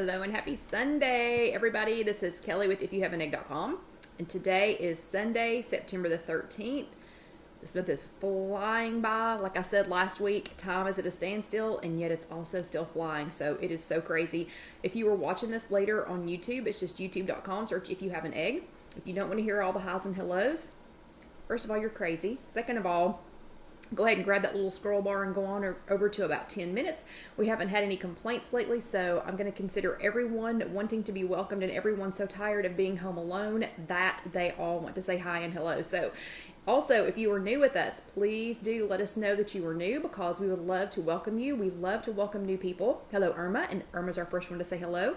Hello and happy Sunday, everybody. This is Kelly with IfYouHaveAnEgg.com, and today is Sunday, September the 13th. This month is flying by. Like I said last week, time is at a standstill, and yet it's also still flying, so it is so crazy. If you were watching this later on YouTube, it's just youtube.com, search If You Have an Egg. If you don't want to hear all the highs and hellos, first of all, you're crazy. Second of all, go ahead and grab that little scroll bar and go on over to about 10 minutes. We haven't had any complaints lately, so I'm going to consider everyone wanting to be welcomed and everyone so tired of being home alone that they all want to say hi and hello. So also, if you are new with us, please do let us know that you are new, because we would love to welcome you. We love to welcome new people. Hello, Irma, and Irma's our first one to say hello.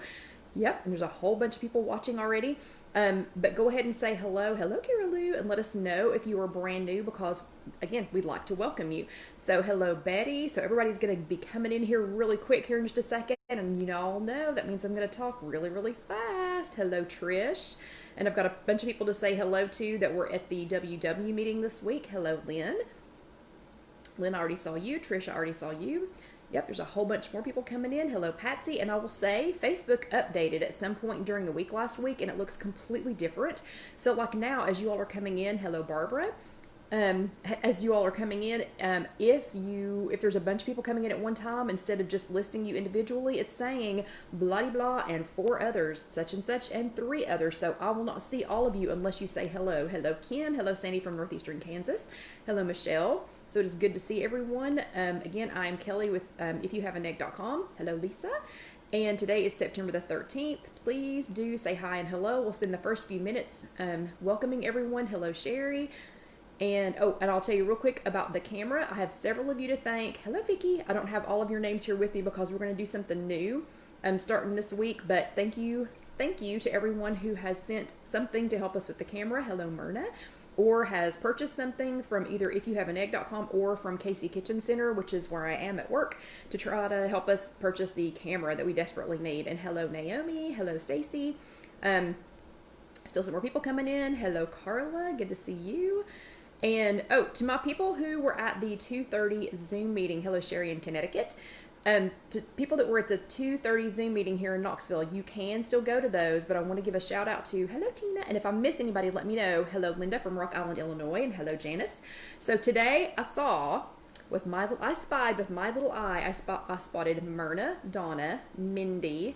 Yep, and there's a whole bunch of people watching already. But go ahead and say hello, Kara Lou, and let us know if you are brand new, because again, we'd like to welcome you. So hello, Betty. So everybody's going to be coming in here really quick here in just a second, and you all know that means I'm going to talk really, really fast. Hello, Trish. And I've got a bunch of people to say hello to that were at the WW meeting this week. Hello, Lynn. Lynn, I already saw you. Trish, I already saw you. Yep, there's a whole bunch more people coming in. Hello, Patsy. And I will say, Facebook updated at some point during the week last week, and it looks completely different. So like now, as you all are coming in, hello, Barbara. As you all are coming in, if there's a bunch of people coming in at one time, instead of just listing you individually, it's saying blah blah and 4 others, such and such, and 3 others. So I will not see all of you unless you say hello. Hello, Kim. Hello, Sandy from Northeastern Kansas. Hello, Michelle. So it is good to see everyone. Again, I am Kelly with IfYouHaveAnEgg.com. Hello, Lisa. And today is September the 13th. Please do say hi and hello. We'll spend the first few minutes welcoming everyone. Hello, Sherry. And I'll tell you real quick about the camera. I have several of you to thank. Hello, Vicki. I don't have all of your names here with me because we're going to do something new starting this week. But thank you to everyone who has sent something to help us with the camera. Hello, Myrna. Or has purchased something from either IfYouHaveAnEgg.com or from Casey Kitchen Center, which is where I am at work, to try to help us purchase the camera that we desperately need. And hello, Naomi. Hello, Stacy. Still some more people coming in. Hello, Carla. Good to see you. And to my people who were at the 2:30 Zoom meeting, hello, Sherry in Connecticut. To people that were at the 2:30 Zoom meeting here in Knoxville, you can still go to those, but I want to give a shout out to hello, Tina. And if I miss anybody, let me know. Hello, Linda from Rock Island, Illinois, and hello, Janice. So today I spied with my little eye, I spotted Myrna, Donna, Mindy,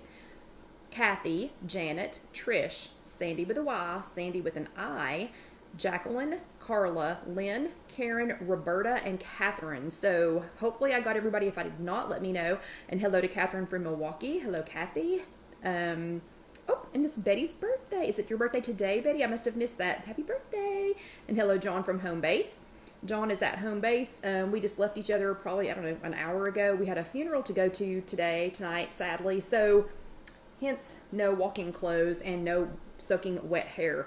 Kathy, Janet, Trish, Sandy with a Y, Sandy with an I, Jacqueline, Carla, Lynn, Karen, Roberta, and Catherine. So hopefully I got everybody. If I did not, let me know. And hello to Catherine from Milwaukee. Hello, Kathy. And it's Betty's birthday. Is it your birthday today, Betty? I must have missed that. Happy birthday. And hello, John from Home Base. John is at Home Base. We just left each other probably, I don't know, an hour ago. We had a funeral to go to tonight, sadly. So hence no walking clothes and no soaking wet hair.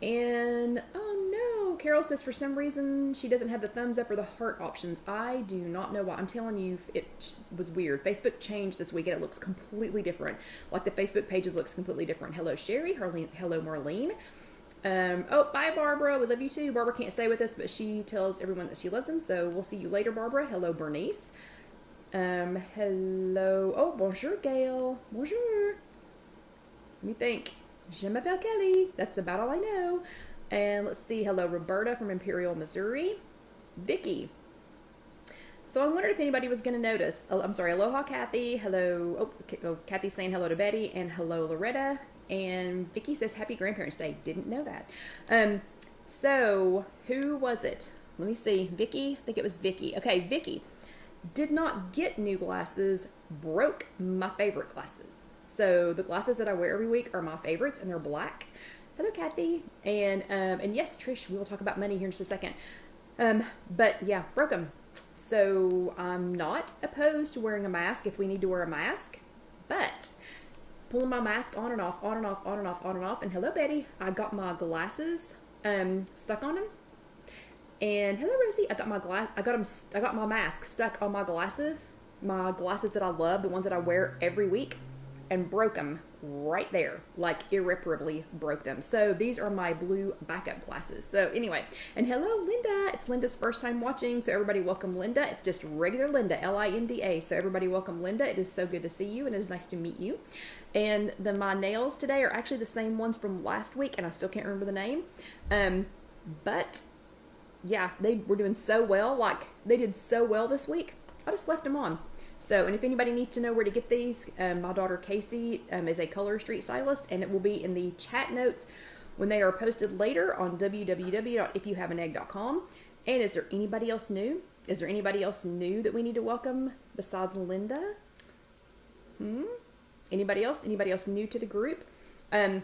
And oh no, Carol says for some reason she doesn't have the thumbs up or the heart options. I do not know why. I'm telling you, it was weird. Facebook changed this week and it looks completely different. Like the Facebook pages looks completely different. Hello, Sherry. Hello, Marlene. Bye, Barbara. We love you too. Barbara can't stay with us, but she tells everyone that she loves them. So we'll see you later, Barbara. Hello, Bernice. Hello. Oh, bonjour, Gail. Bonjour. Let me think. Je m'appelle Kelly. That's about all I know. And let's see. Hello, Roberta from Imperial, Missouri. Vicky. So I wondered if anybody was going to notice. I'm sorry. Aloha, Kathy. Hello. Kathy's saying hello to Betty. And hello, Loretta. And Vicky says Happy Grandparents' Day. Didn't know that. So who was it? Let me see. Vicky. I think it was Vicky. Okay, Vicky. Did not get new glasses. Broke my favorite glasses. So the glasses that I wear every week are my favorites, and they're black. Hello, Kathy. And yes, Trish, we will talk about money here in just a second. But yeah, broke them. So I'm not opposed to wearing a mask if we need to wear a mask, but pulling my mask on and off, on and off, on and off, on and off. And hello, Betty. I got my glasses stuck on them. And hello, Rosie. I got my mask stuck on my glasses that I love, the ones that I wear every week, and broke them right there, like irreparably broke them. So these are my blue backup glasses. So anyway, and hello, Linda. It's Linda's first time watching. So everybody welcome Linda. It's just regular Linda, Linda. So everybody welcome Linda. It is so good to see you, and it is nice to meet you. And my nails today are actually the same ones from last week, and I still can't remember the name. But yeah, they were doing so well. Like, they did so well this week. I just left them on. So, and if anybody needs to know where to get these, my daughter Casey is a color street stylist, and it will be in the chat notes when they are posted later on www.IfYouHaveAnEgg.com. And is there anybody else new? Is there anybody else new that we need to welcome besides Linda? Anybody else? Anybody else new to the group? So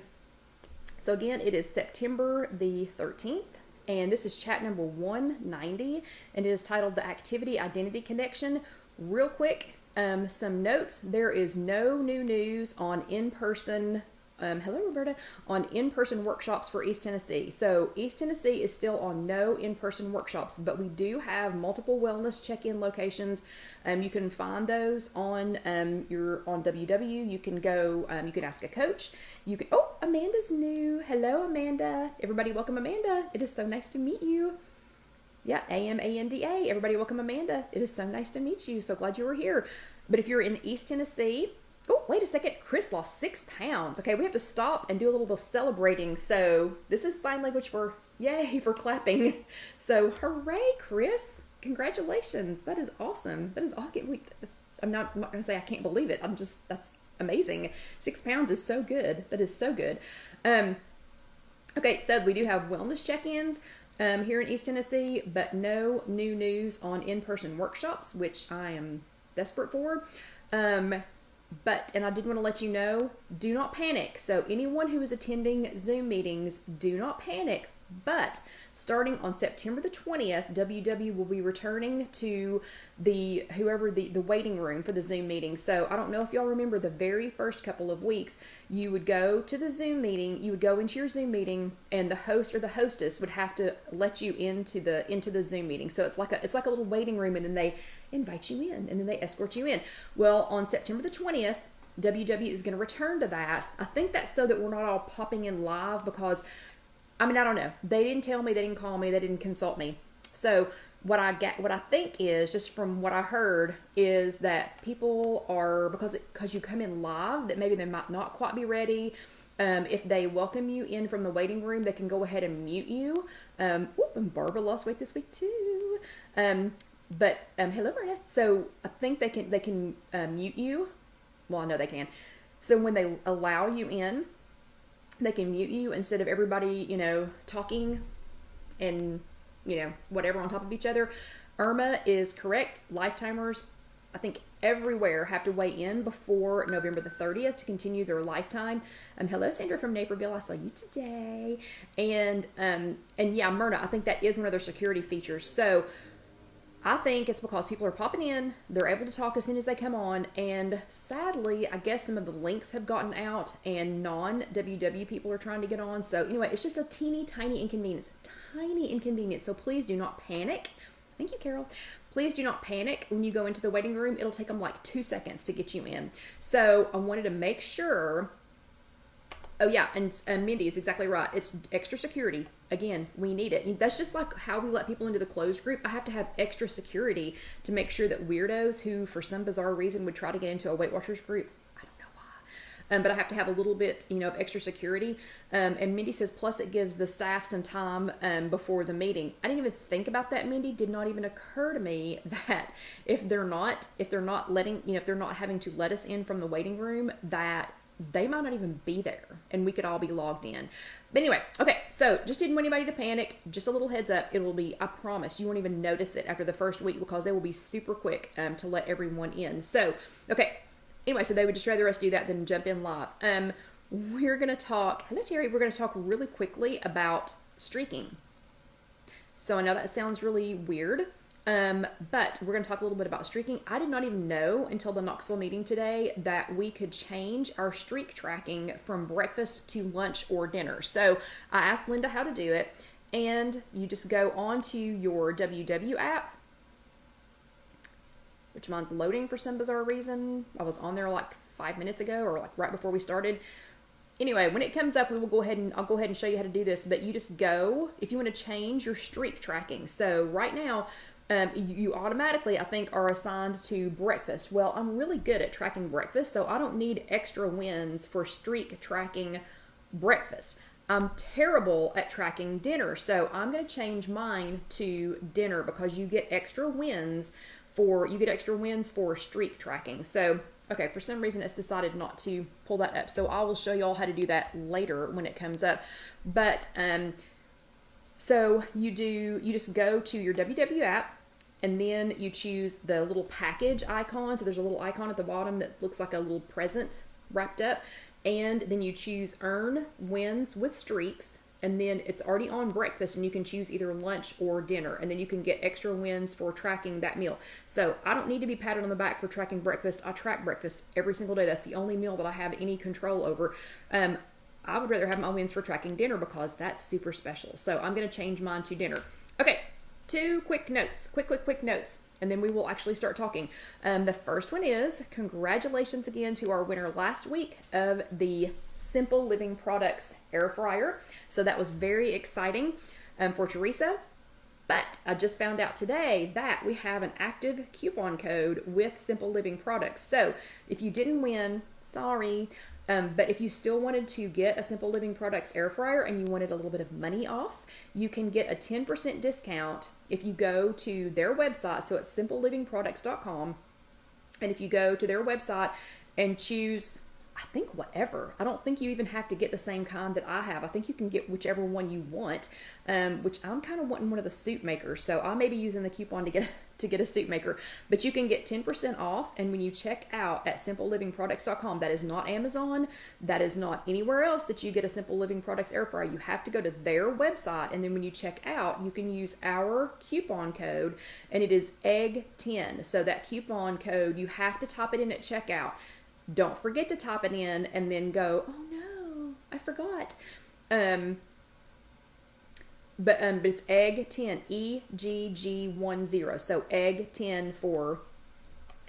again, it is September the 13th. And this is chat number 190, and it is titled The Activity Identity Connection. Real quick, some notes. There is no new news on in-person, hello Roberta, on in-person workshops for East Tennessee. So East Tennessee is still on no in-person workshops, but we do have multiple wellness check-in locations. You can find those on on WW. You can go, you can ask a coach. You can, oh, Amanda's new. Hello, Amanda. Everybody welcome Amanda. It is so nice to meet you. Yeah, AMANDA. Everybody welcome Amanda. It is so nice to meet you. So glad you were here. But if you're in East Tennessee, oh, wait a second. Chris lost 6 pounds. Okay, we have to stop and do a little bit of celebrating. So this is sign language for, yay, for clapping. So hooray, Chris. Congratulations. That is awesome. That is all. I'm not going to say I can't believe it. That's amazing. 6 pounds is so good. That is so good. Okay, so we do have wellness check-ins here in East Tennessee, but no new news on in-person workshops, which I am desperate for. And I did want to let you know, do not panic. So anyone who is attending Zoom meetings, do not panic. But starting on September the 20th, WW will be returning to the waiting room for the Zoom meeting. So I don't know if y'all remember the very first couple of weeks, you would go to the Zoom meeting, you would go into your Zoom meeting, and the host or the hostess would have to let you into the Zoom meeting. So it's like a little waiting room, and then they invite you in, and then they escort you in. Well, on September the 20th, WW is going to return to that. I think that's so that we're not all popping in live, because I don't know. They didn't tell me, they didn't call me, they didn't consult me. So what I think is, just from what I heard, is that people are, because you come in live, that maybe they might not quite be ready. If they welcome you in from the waiting room, they can go ahead and mute you. And Barbara lost weight this week too. But hello, Brenda. So I think they can mute you. Well, I know they can. So when they allow you in, they can mute you instead of everybody, talking and, whatever on top of each other. Irma is correct. Lifetimers, I think everywhere, have to weigh in before November the 30th to continue their lifetime. Hello, Sandra from Naperville. I saw you today. And yeah, Myrna, I think that is one of their security features. So I think it's because people are popping in, they're able to talk as soon as they come on, and sadly, I guess some of the links have gotten out and non-WW people are trying to get on. So anyway, it's just a tiny inconvenience, so please do not panic. Thank you, Carol. Please do not panic when you go into the waiting room. It'll take them like 2 seconds to get you in. So I wanted to make sure. Oh yeah, and Mindy is exactly right. It's extra security. Again, we need it. That's just like how we let people into the closed group. I have to have extra security to make sure that weirdos who, for some bizarre reason, would try to get into a Weight Watchers group, I don't know why, but I have to have a little bit, of extra security. And Mindy says, plus it gives the staff some time before the meeting. I didn't even think about that, Mindy. Did not even occur to me that if they're not letting, if they're not having to let us in from the waiting room, that they might not even be there and we could all be logged in. But anyway, okay, so just didn't want anybody to panic. Just a little heads up. It will be, I promise, you won't even notice it after the first week, because they will be super quick to let everyone in. So, okay, anyway, so they would just rather us do that than jump in live. We're going to talk, hello Terry, we're going to talk really quickly about streaking. So I know that sounds really weird. But we're going to talk a little bit about streaking. I did not even know until the Knoxville meeting today that we could change our streak tracking from breakfast to lunch or dinner. So I asked Linda how to do it, and you just go onto your WW app, which mine's loading for some bizarre reason. I was on there like 5 minutes ago, or like right before we started. Anyway, when it comes up, I'll go ahead and show you how to do this, but you just go, if you want to change your streak tracking. So right now, you automatically, I think, are assigned to breakfast. Well, I'm really good at tracking breakfast, so I don't need extra wins for streak tracking breakfast. I'm terrible at tracking dinner, so I'm going to change mine to dinner because you get extra wins for streak tracking. So, okay, for some reason it's decided not to pull that up. So I will show you all how to do that later when it comes up. But so you just go to your WW app, and then you choose the little package icon. So there's a little icon at the bottom that looks like a little present wrapped up. And then you choose earn wins with streaks, and then it's already on breakfast, and you can choose either lunch or dinner, and then you can get extra wins for tracking that meal. So I don't need to be patted on the back for tracking breakfast. I track breakfast every single day. That's the only meal that I have any control over. I would rather have my wins for tracking dinner because that's super special. So I'm going to change mine to dinner. Okay, 2 quick notes, quick notes, and then we will actually start talking. The first one is congratulations again to our winner last week of the Simple Living Products air fryer. So that was very exciting for Teresa. But I just found out today that we have an active coupon code with Simple Living Products. So if you didn't win, sorry. But if you still wanted to get a Simple Living Products air fryer and you wanted a little bit of money off, you can get a 10% discount if you go to their website. So it's simplelivingproducts.com. And if you go to their website and choose, I think, whatever. I don't think you even have to get the same kind that I have. I think you can get whichever one you want, which I'm kind of wanting one of the soup makers. So I may be using the coupon to get a soup maker. But you can get 10% off. And when you check out at simplelivingproducts.com, that is not Amazon. That is not anywhere else that you get a Simple Living Products air fryer. You have to go to their website. And then when you check out, you can use our coupon code. And it is egg10. So that coupon code, you have to type it in at checkout. Don't forget to type it in and then go, oh no, I forgot. But it's egg10, EGG10. So egg10 for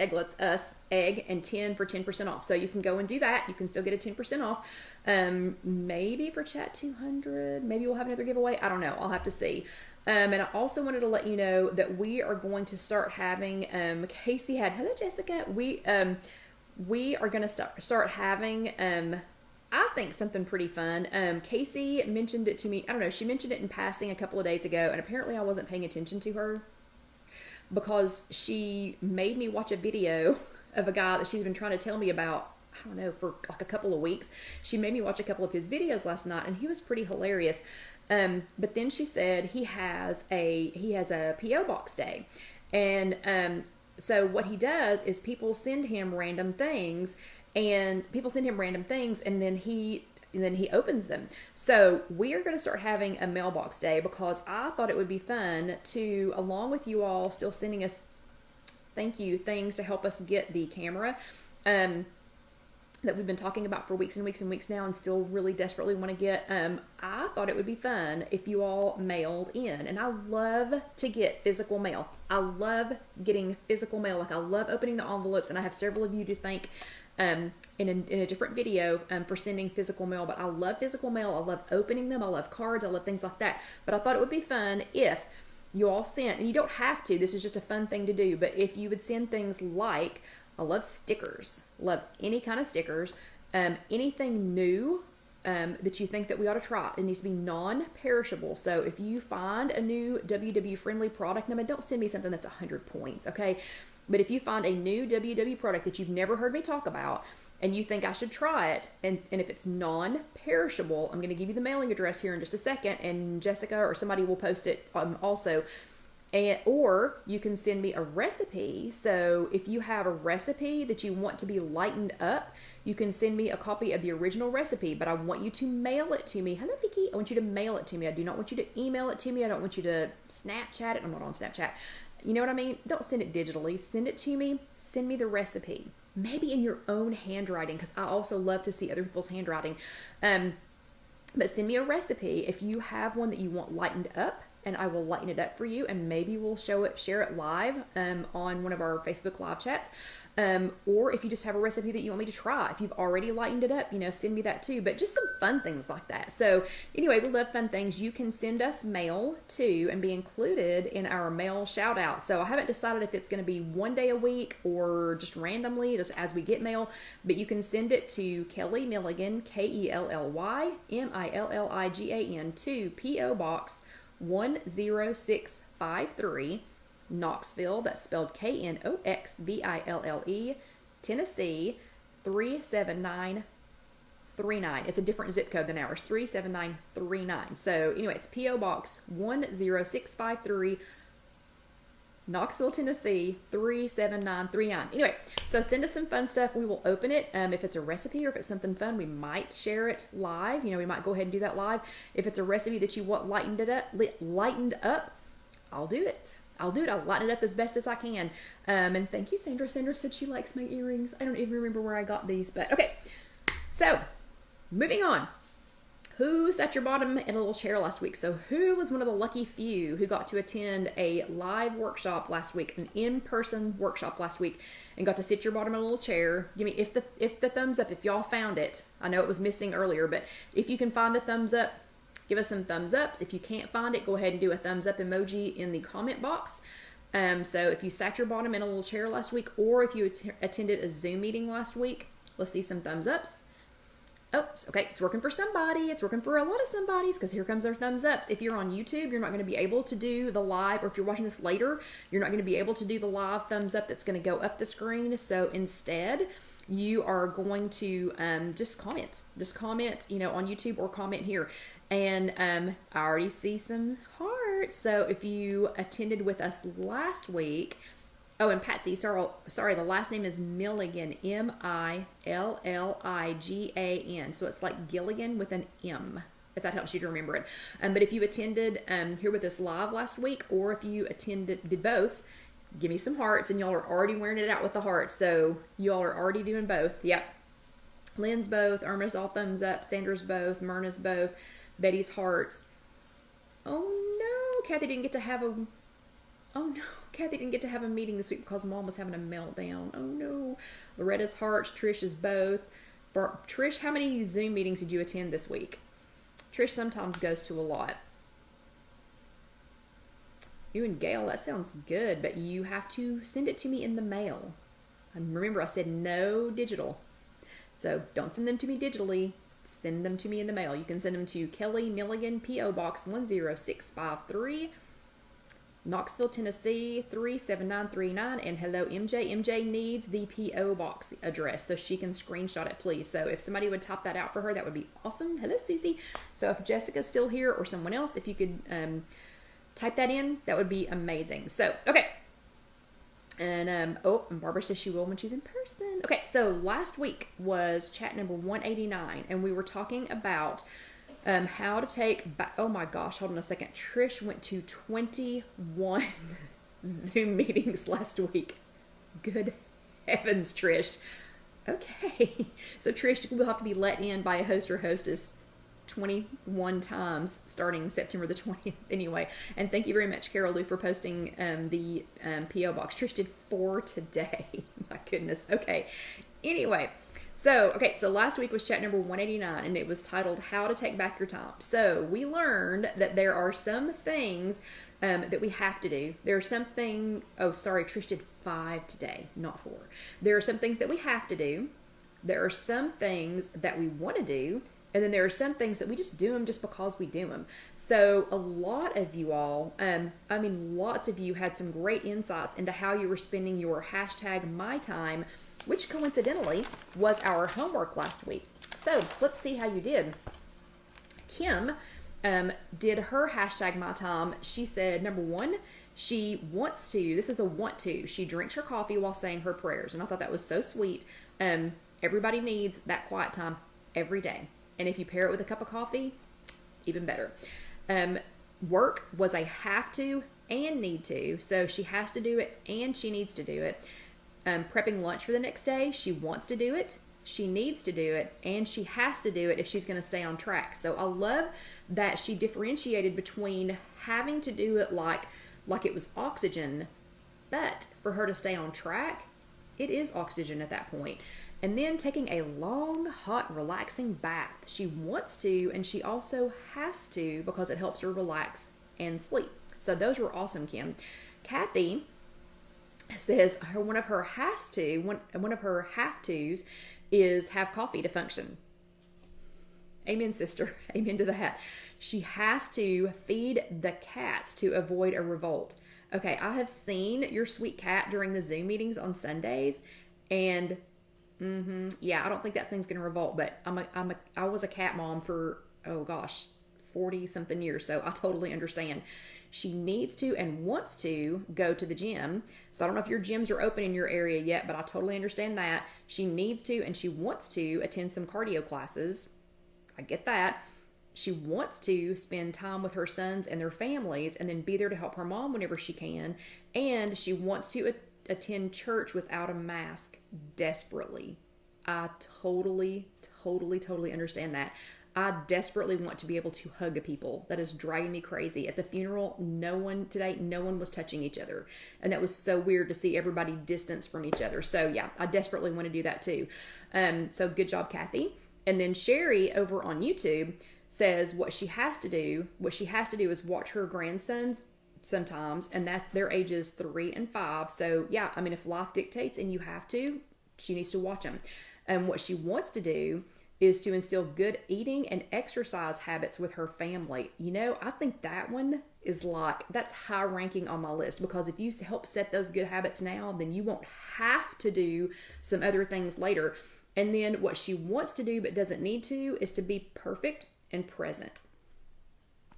egglets, us, egg, and 10 for 10% off. So you can go and do that. You can still get a 10% off. Maybe for Chat 200, maybe we'll have another giveaway. I don't know. I'll have to see. And I also wanted to let you know that we are going to start having, Casey had, hello Jessica, we are going to start having, I think, something pretty fun. Casey mentioned it to me. I don't know. She mentioned it in passing a couple of days ago, and apparently I wasn't paying attention to her because she made me watch a video of a guy that she's been trying to tell me about, I don't know, for like a couple of weeks. She made me watch a couple of his videos last night, and he was pretty hilarious. But then she said he has a P.O. Box day, and so what he does is people send him random things, and then he opens them. So we are going to start having a mailbox day because I thought it would be fun to, along with you all still sending us thank you things to help us get the camera that we've been talking about for weeks and weeks and weeks now and still really desperately want to get. I thought it would be fun if you all mailed in, and I love to get physical mail. I love getting physical mail. Like, I love opening the envelopes, and I have several of you to thank in a different video for sending physical mail. But I love physical mail. I love opening them. I love cards. I love things like that. But I thought it would be fun if you all sent, and you don't have to, this is just a fun thing to do, but if you would send things like, I love stickers, love any kind of stickers, anything new that you think that we ought to try. It needs to be non-perishable. So if you find a new WW friendly product, now don't send me something that's 100 points, okay? But if you find a new WW product that you've never heard me talk about and you think I should try it, and if it's non-perishable, I'm going to give you the mailing address here in just a second, and Jessica or somebody will post it also. Or you can send me a recipe. So if you have a recipe that you want to be lightened up, you can send me a copy of the original recipe, but I want you to mail it to me. Hello, Vicky. I want you to mail it to me. I do not want you to email it to me. I don't want you to Snapchat it. I'm not on Snapchat. You know what I mean? Don't send it digitally. Send it to me. Send me the recipe. Maybe in your own handwriting, because I also love to see other people's handwriting. But send me a recipe if you have one that you want lightened up and I will lighten it up for you, and maybe we'll share it live on one of our Facebook live chats. Or if you just have a recipe that you want me to try, if you've already lightened it up, send me that too. But just some fun things like that. So anyway, we love fun things. You can send us mail too and be included in our mail shout out. So I haven't decided if it's going to be one day a week or just randomly, just as we get mail, but you can send it to Kelly Milligan, KELLYMILLIGAN, to P.O. Box 10653, Knoxville, that's spelled KNOXVILLE, Tennessee 37939. It's a different zip code than ours, 37939. So anyway, it's P.O. Box 10653, Knoxville, Tennessee 37939. Anyway, so send us some fun stuff. We will open it. If it's a recipe or if it's something fun, we might share it live. We might go ahead and do that live. If it's a recipe that you want lightened up, I'll do it. I'll lighten it up as best as I can. And thank you, Sandra. Sandra said she likes my earrings. I don't even remember where I got these, but okay. So, moving on. Who sat your bottom in a little chair last week? So who was one of the lucky few who got to attend a live workshop last week, an in-person workshop last week, and got to sit your bottom in a little chair? Give me if the thumbs up if y'all found it. I know it was missing earlier, but if you can find the thumbs up, give us some thumbs ups. If you can't find it, go ahead and do a thumbs up emoji in the comment box. So if you sat your bottom in a little chair last week, or if you attended a Zoom meeting last week, let's see some thumbs ups. Oh, okay, it's working for somebody. It's working for a lot of somebodies, because here comes our thumbs ups. If you're on YouTube, you're not going to be able to do the live, or if you're watching this later, you're not going to be able to do the live thumbs up that's going to go up the screen. So instead, you are going to just comment. Just comment, on YouTube, or comment here. And I already see some hearts. So if you attended with us last week, oh, and Patsy, sorry, the last name is Milligan, Milligan. So it's like Gilligan with an M, if that helps you to remember it. But if you attended here with us live last week, or if you did both, give me some hearts, and y'all are already wearing it out with the hearts. So y'all are already doing both. Yep. Lynn's both, Irma's all thumbs up, Sandra's both, Myrna's both, Betty's hearts. Oh no, Kathy didn't get to have a meeting this week because Mom was having a meltdown. Oh no. Loretta's hearts, Trish's both. Trish, how many Zoom meetings did you attend this week? Trish sometimes goes to a lot. You and Gail, that sounds good, but you have to send it to me in the mail. And remember, I said no digital. So don't send them to me digitally. Send them to me in the mail. You can send them to Kelly Milligan, P.O. Box 10653, Knoxville, Tennessee 37939. And hello, MJ. MJ needs the P.O. Box address so she can screenshot it, please. So if somebody would type that out for her, that would be awesome. Hello, Susie. So if Jessica's still here, or someone else, if you could type that in, that would be amazing. So, okay. And, and Barbara says she will when she's in person. Okay, so last week was chat number 189, and we were talking about how to take back. Oh my gosh, hold on a second. Trish went to 21 Zoom meetings last week. Good heavens, Trish. Okay, so Trish will have to be let in by a host or hostess 21 times starting September the 20th anyway. And thank you very much, Carol Lou, for posting the P.O. Box. Trish did 4 today. My goodness. Okay. Anyway, so last week was chat number 189, and it was titled How to Take Back Your Time. So we learned that there are some things that we have to do. There are Trish did 5 today, not 4. There are some things that we have to do. There are some things that we want to do. And then there are some things that we just do them just because we do them. So a lot of you all, lots of you had some great insights into how you were spending your #MyTime, which coincidentally was our homework last week. So let's see how you did. Kim did her #MyTime. She said, number 1, she wants to, this is a want to, she drinks her coffee while saying her prayers. And I thought that was so sweet. Everybody needs that quiet time every day. And if you pair it with a cup of coffee, even better. Work was a have to and need to. So she has to do it and she needs to do it. Prepping lunch for the next day, she wants to do it. she needs to do it, and she has to do it if she's going to stay on track. So I love that she differentiated between having to do it like it was oxygen, but for her to stay on track, it is oxygen at that point. And then taking a long, hot, relaxing bath. She wants to, and she also has to, because it helps her relax and sleep. So those were awesome, Kim. Kathy says one of her have tos is have coffee to function. Amen, sister. Amen to that. She has to feed the cats to avoid a revolt. Okay, I have seen your sweet cat during the Zoom meetings on Sundays, and yeah, I don't think that thing's gonna revolt. But I was a cat mom for 40 something years, so I totally understand. She needs to and wants to go to the gym. So I don't know if your gyms are open in your area yet, but I totally understand that. She needs to and she wants to attend some cardio classes. I get that. She wants to spend time with her sons and their families and then be there to help her mom whenever she can. And she wants to attend church without a mask desperately. I totally understand that. I desperately want to be able to hug people. That is driving me crazy. At the funeral, no one was touching each other. And that was so weird to see everybody distanced from each other. So yeah, I desperately want to do that too. So good job, Kathy. And then Sherry over on YouTube says what she has to do is watch her grandsons sometimes, and that's their ages 3 and 5. So yeah, I mean, if life dictates and you have to, she needs to watch them. And what she wants to do is to instill good eating and exercise habits with her family. You know, I think that one is that's high ranking on my list, because if you help set those good habits now, then you won't have to do some other things later. And then what she wants to do but doesn't need to is to be perfect and present.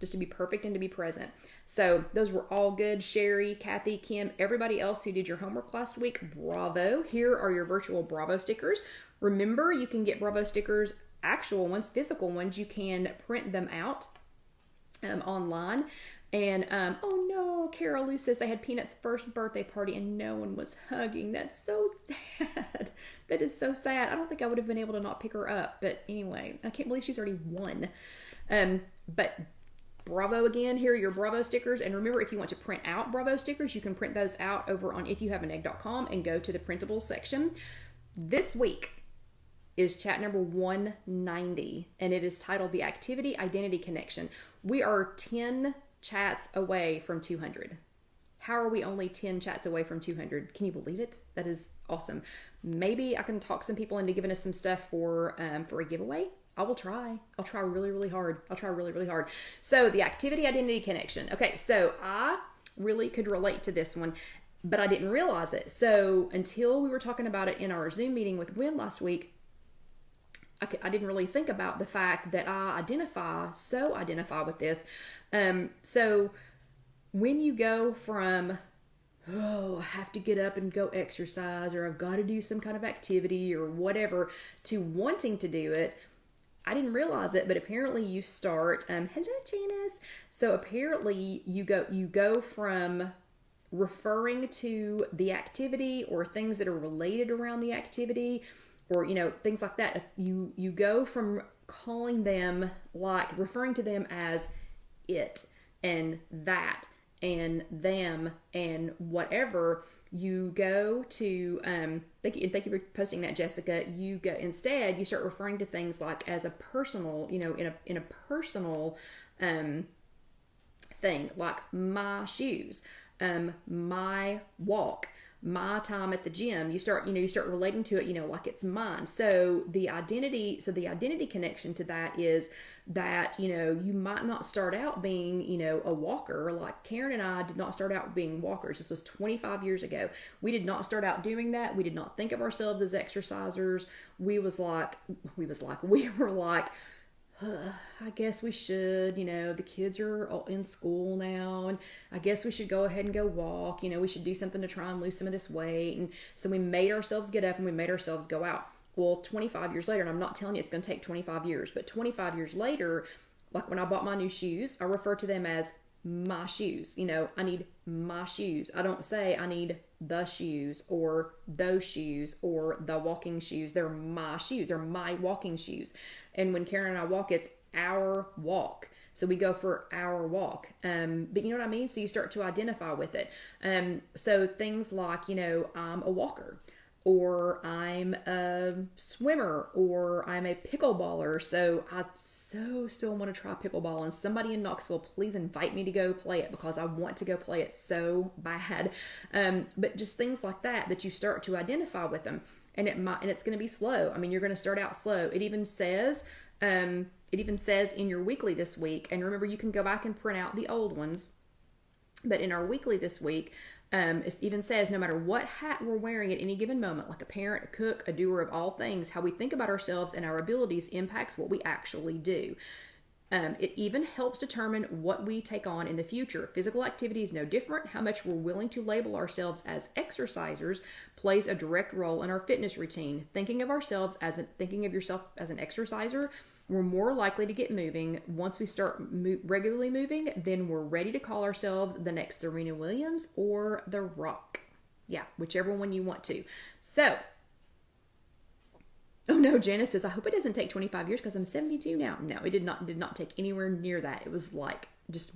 Just to be perfect and to be present. So those were all good. Sherry, Kathy, Kim, everybody else who did your homework last week, bravo. Here are your virtual Bravo stickers. Remember, you can get Bravo stickers, actual ones, physical ones. You can print them out online. And, oh no, Carol Lou says they had Peanut's first birthday party and no one was hugging. That's so sad. That is so sad. I don't think I would have been able to not pick her up. But anyway, I can't believe she's already won. But bravo again. Here are your Bravo stickers. And remember, if you want to print out Bravo stickers, you can print those out over on IfYouHaveAnEgg.com and go to the printables section. This week is chat number 190, and it is titled The Activity Identity Connection. We are 10 chats away from 200. How are we only 10 chats away from 200? Can you believe it? That is awesome. Maybe I can talk some people into giving us some stuff for a giveaway. I will try. I'll try really hard. So the activity identity connection. Okay, so I really could relate to this one, but I didn't realize it. So until we were talking about it in our Zoom meeting with Gwen last week, I didn't really think about the fact that I identify with this. So when you go from, I have to get up and go exercise, or I've got to do some kind of activity or whatever, to wanting to do it, I didn't realize it, but apparently you start, hello Janice. So apparently you go from referring to the activity or things that are related around the activity, or, things like that. You go from calling them, like referring to them as it and that and them and whatever. You go to, thank you for posting that, Jessica. Instead, you start referring to things like as a personal, in a personal thing, like my shoes, my walk, my time at the gym. You start relating to it, like it's mine. So the identity connection to that is that, you might not start out being, a walker. Like Karen and I did not start out being walkers. This was 25 years ago. We did not start out doing that. We did not think of ourselves as exercisers. We were like, I guess we should, the kids are all in school now, and I guess we should go ahead and go walk, we should do something to try and lose some of this weight. And so we made ourselves get up and we made ourselves go out. Well, 25 years later, and I'm not telling you it's going to take 25 years, but 25 years later, like when I bought my new shoes, I refer to them as my shoes. You know, I need my shoes. I don't say I need the shoes or those shoes or the walking shoes. They're my shoes. They're my walking shoes. And when Karen and I walk, it's our walk. So we go for our walk. But you know what I mean? So you start to identify with it. So things like, you know, I'm a walker, or I'm a swimmer, or I'm a pickleballer. So I still want to try pickleball, and somebody in Knoxville, please invite me to go play it, because I want to go play it so bad. But just things like that you start to identify with them, and it's going to be slow. I mean, you're going to start out slow. It even says in your weekly this week, and remember, you can go back and print out the old ones, but in our weekly this week, it even says no matter what hat we're wearing at any given moment, like a parent, a cook, a doer of all things, how we think about ourselves and our abilities impacts what we actually do. It even helps determine what we take on in the future. Physical activity is no different. How much we're willing to label ourselves as exercisers plays a direct role in our fitness routine. Thinking of yourself as an exerciser, we're more likely to get moving. Once we start regularly moving, then we're ready to call ourselves the next Serena Williams or The Rock. Yeah, whichever one you want to. So, oh no, Janice says, I hope it doesn't take 25 years because I'm 72 now. No, it did not take anywhere near that. It was like just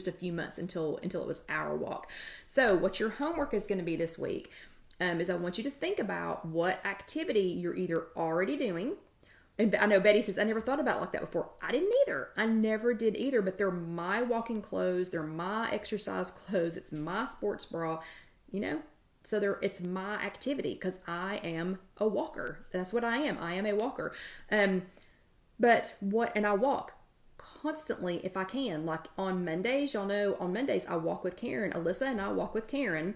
a few months until it was our walk. So what your homework is going to be this week is I want you to think about what activity you're either already doing. And I know Betty says, I never thought about it like that before. I didn't either. I never did either, but they're my walking clothes. They're my exercise clothes. It's my sports bra, you know? So it's my activity because I am a walker. That's what I am. I am a walker. And I walk constantly if I can. Like on Mondays, y'all know on Mondays I walk with Karen. Alyssa and I walk with Karen.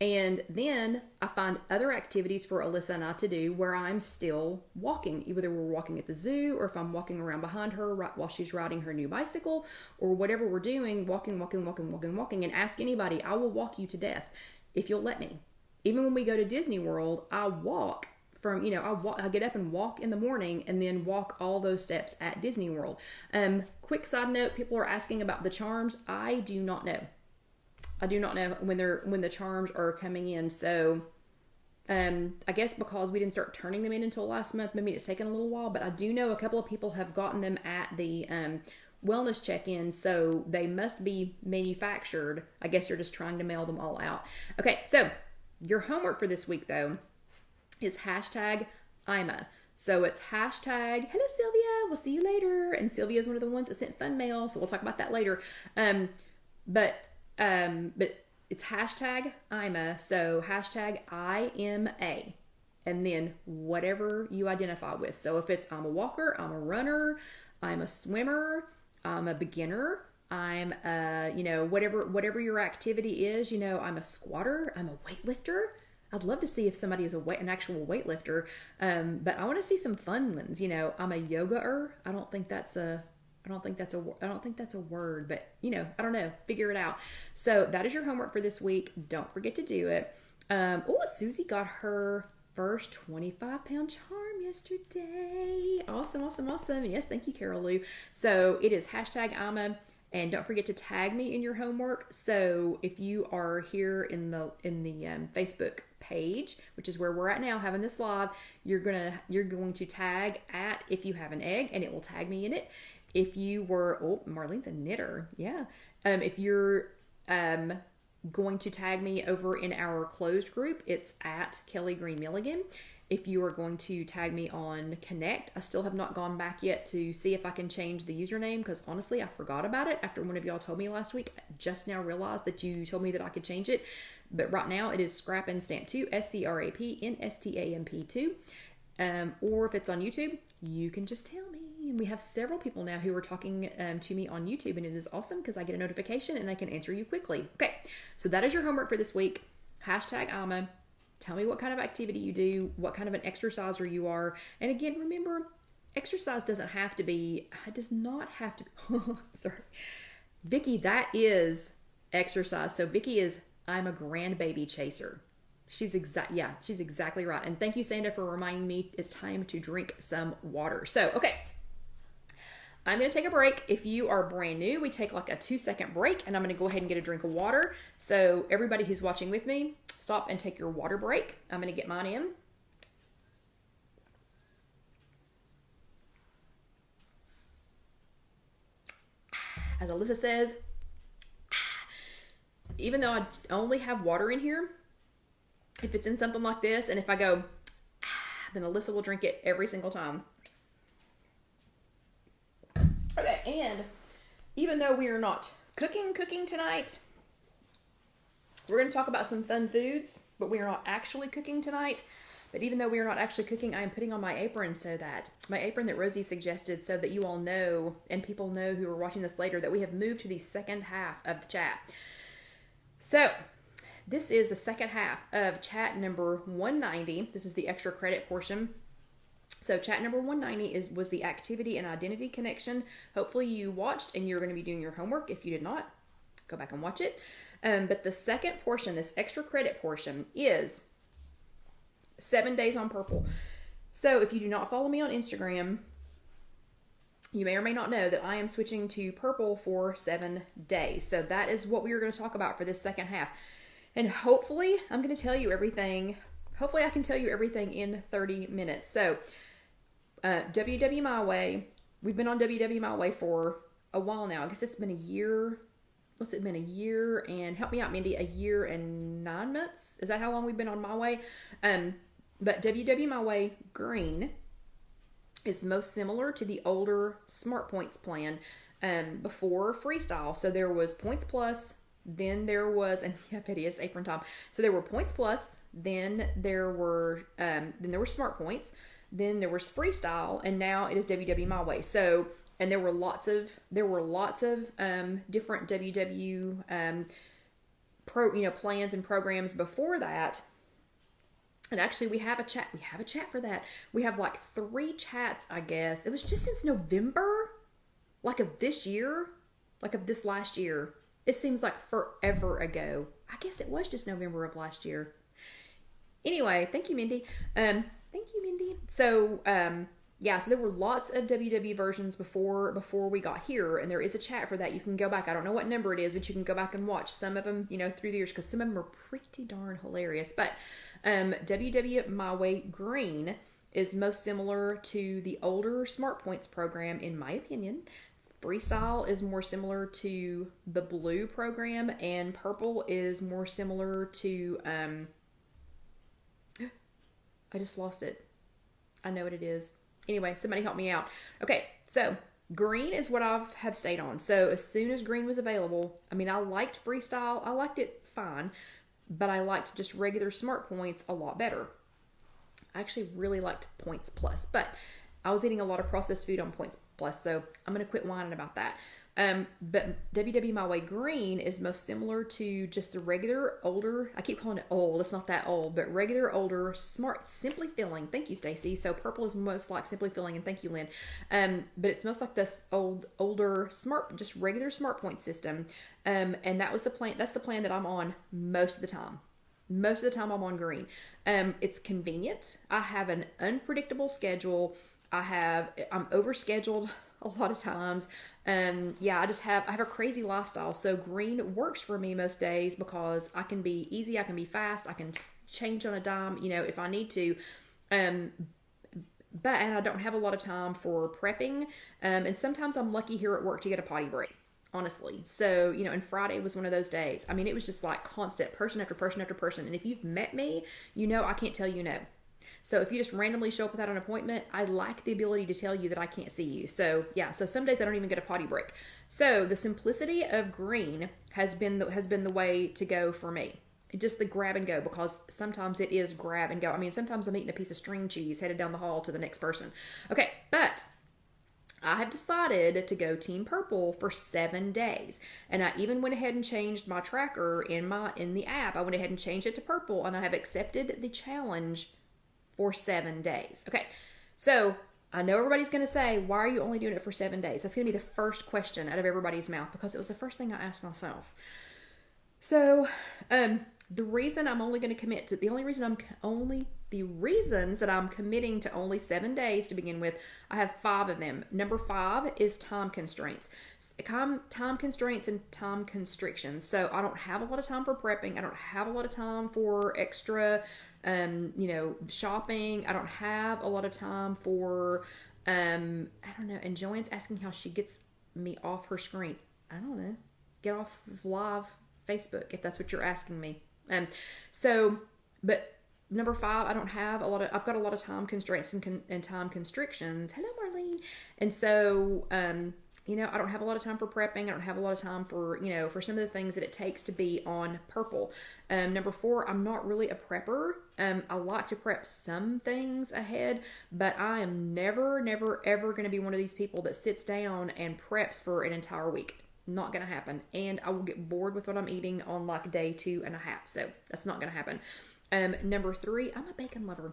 And then I find other activities for Alyssa and I to do where I'm still walking. Either we're walking at the zoo, or if I'm walking around behind her while she's riding her new bicycle, or whatever we're doing, walking. And ask anybody, I will walk you to death if you'll let me. Even when we go to Disney World, I walk from, I get up and walk in the morning and then walk all those steps at Disney World. Quick side note, people are asking about the charms. I do not know. I do not know when the charms are coming in. So I guess because we didn't start turning them in until last month, maybe it's taken a little while, but I do know a couple of people have gotten them at the wellness check-in, so they must be manufactured. I guess you're just trying to mail them all out. Okay, so your homework for this week, though, is #IMA. So it's hashtag, hello Sylvia, we'll see you later. And Sylvia is one of the ones that sent fun mail, so we'll talk about that later. But it's #IMA, so #IMA, and then whatever you identify with. So if it's I'm a walker, I'm a runner, I'm a swimmer, I'm a beginner, I'm whatever your activity is, I'm a squatter, I'm a weightlifter. I'd love to see if somebody is an actual weightlifter, but I want to see some fun ones. I'm a yoga-er. I don't think that's a word, but I don't know. Figure it out. So that is your homework for this week. Don't forget to do it. Susie got her first 25-pound charm yesterday. Awesome. Yes, thank you, Carol Lou. So it is #IMA, and don't forget to tag me in your homework. So if you are here in the Facebook page, which is where we're at now having this live, you're going to tag at IfYouHaveAnEgg, and it will tag me in it. If you were, Marlene's a knitter. Yeah. If you're going to tag me over in our closed group, it's at Kelly Green Milligan. If you are going to tag me on Connect, I still have not gone back yet to see if I can change the username, because honestly, I forgot about it after one of y'all told me last week. I just now realized that you told me that I could change it. But right now it is Scrap and Stamp 2, SCRAPNSTAMP 2. Or if it's on YouTube, you can just tell me. And we have several people now who are talking to me on YouTube, and it is awesome because I get a notification and I can answer you quickly. Okay, so that is your homework for this week. #IMA. Tell me what kind of activity you do, what kind of an exerciser you are. And again, remember, exercise does not have to be, sorry. Vicky, that is exercise. So Vicky is, I'm a grandbaby chaser. She's exactly right. And thank you, Sanda, for reminding me it's time to drink some water. So, okay. I'm going to take a break. If you are brand new, we take like a 2-second break, and I'm going to go ahead and get a drink of water. So everybody who's watching with me, stop and take your water break. I'm going to get mine in. As Alyssa says, even though I only have water in here, if it's in something like this, and if I go, then Alyssa will drink it every single time. Okay, and even though we are not cooking tonight, we're going to talk about some fun foods, but we are not actually cooking tonight. But even though we are not actually cooking, I am putting on my apron my apron that Rosie suggested, so that you all know, and people know who are watching this later, that we have moved to the second half of the chat. So this is the second half of chat number 190. This is the extra credit portion. So chat number 190 was the activity and identity connection. Hopefully you watched and you're going to be doing your homework. If you did not, go back and watch it. But the second portion, this extra credit portion, is 7 days on Purple. So if you do not follow me on Instagram, you may or may not know that I am switching to Purple for 7 days. So that is what we are going to talk about for this second half. And hopefully I'm going to tell you everything. Hopefully I can tell you everything in 30 minutes. So WW My Way, we've been on WW My Way for a while now. I guess it's been a year. What's it been? A year and, help me out, Mindy, a year and 9 months? Is that how long we've been on My Way? But WW My Way Green is most similar to the older Smart Points plan before Freestyle. So there was Points Plus, then there was, and yeah, Betty, it's apron time. So there were Points Plus, then there were Smart Points, then there was Freestyle, and now it is WW My Way. So, and there were lots of different WW plans and programs before that. And actually, we have a chat for that. We have like 3 chats, I guess. It was just since November, like of this year, like of this last year. It seems like forever ago. I guess it was just November of last year. Anyway, thank you, Mindy. So, so there were lots of WW versions before we got here, and there is a chat for that. You can go back. I don't know what number it is, but you can go back and watch some of them, through the years, because some of them are pretty darn hilarious. But WW My Way Green is most similar to the older Smart Points program, in my opinion. Freestyle is more similar to the blue program, and Purple is more similar to, I just lost it. I know what it is. Anyway, somebody help me out. Okay, so green is what I have stayed on. So as soon as green was available, I liked Freestyle. I liked it fine, but I liked just regular Smart Points a lot better. I actually really liked Points Plus, but I was eating a lot of processed food on Points Plus, so I'm going to quit whining about that. But WW My Way Green is most similar to just the regular, older, I keep calling it old, it's not that old, but regular, older, smart, Simply Filling. Thank you, Stacy. So Purple is most like Simply Filling, and thank you, Lynn. But it's most like this older, just regular Smart Point system. And that was the plan, that's the plan that I'm on most of the time. Most of the time I'm on green. It's convenient. I have an unpredictable schedule. I'm overscheduled a lot of times. I have a crazy lifestyle. So green works for me most days because I can be easy, I can be fast, I can change on a dime, if I need to. And I don't have a lot of time for prepping. And sometimes I'm lucky here at work to get a potty break, honestly. So, and Friday was one of those days. It was just like constant, person after person after person. And if you've met me, I can't tell you no. So if you just randomly show up without an appointment, I lack the ability to tell you that I can't see you. So so some days I don't even get a potty break. So the simplicity of green has been the way to go for me. Just the grab and go, because sometimes it is grab and go. Sometimes I'm eating a piece of string cheese headed down the hall to the next person. Okay, but I have decided to go Team Purple for 7 days. And I even went ahead and changed my tracker in the app. I went ahead and changed it to Purple, and I have accepted the challenge for 7 days. Okay, so I know everybody's going to say, why are you only doing it for 7 days? That's going to be the first question out of everybody's mouth, because it was the first thing I asked myself. So the reason I'm only going to commit to, the only reason I'm only the reasons that I'm committing to only 7 days to begin with, I have 5 of them. Number 5 is time constraints. Time constraints and time constrictions. So I don't have a lot of time for prepping. I don't have a lot of time for extra, shopping. I don't have a lot of time for, I don't know. And Joanne's asking how she gets me off her screen. I don't know. Get off live Facebook if that's what you're asking me. But number 5, I've got a lot of time constraints and time constrictions. Hello, Marlene. And so, I don't have a lot of time for prepping. I don't have a lot of time for, for some of the things that it takes to be on Purple. Number 4, I'm not really a prepper. I like to prep some things ahead, but I am never, ever going to be one of these people that sits down and preps for an entire week. Not going to happen. And I will get bored with what I'm eating on like day 2.5. So that's not going to happen. Number 3, I'm a bacon lover.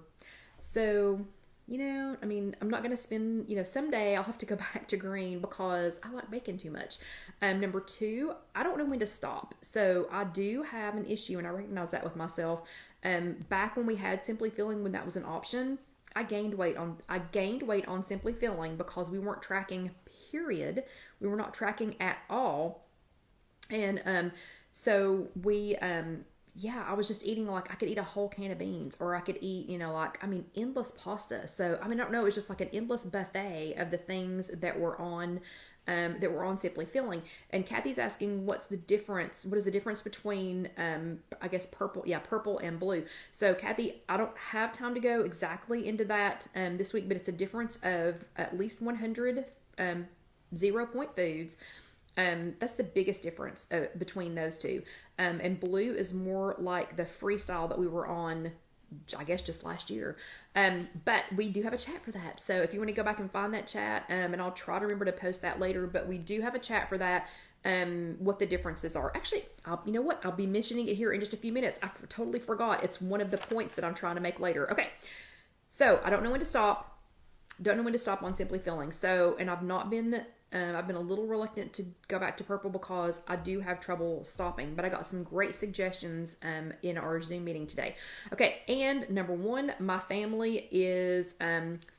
So, I'm not going to spend, someday I'll have to go back to green because I like bacon too much. Number 2, I don't know when to stop. So I do have an issue, and I recognize that with myself. Back when we had Simply Feeling, when that was an option, I gained weight on Simply Feeling because we weren't tracking, period. We were not tracking at all. And, so we, I was just eating like I could eat a whole can of beans, or I could eat, endless pasta. So, I don't know. It was just like an endless buffet of the things that were on Simply Feeling. And Kathy's asking, what's the difference? What is the difference between, purple and blue? So Kathy, I don't have time to go exactly into that, this week, but it's a difference of at least 100, 0-point foods. That's the biggest difference between those two. And blue is more like the freestyle that we were on, I guess, just last year. But we do have a chat for that. So if you want to go back and find that chat, and I'll try to remember to post that later, but we do have a chat for that, what the differences are. Actually, I'll be mentioning it here in just a few minutes. I totally forgot. It's one of the points that I'm trying to make later. Okay. So I don't know when to stop. Don't know when to stop on Simply Feeling. So, and I've been a little reluctant to go back to Purple because I do have trouble stopping, but I got some great suggestions in our Zoom meeting today. Okay, and number 1, my family is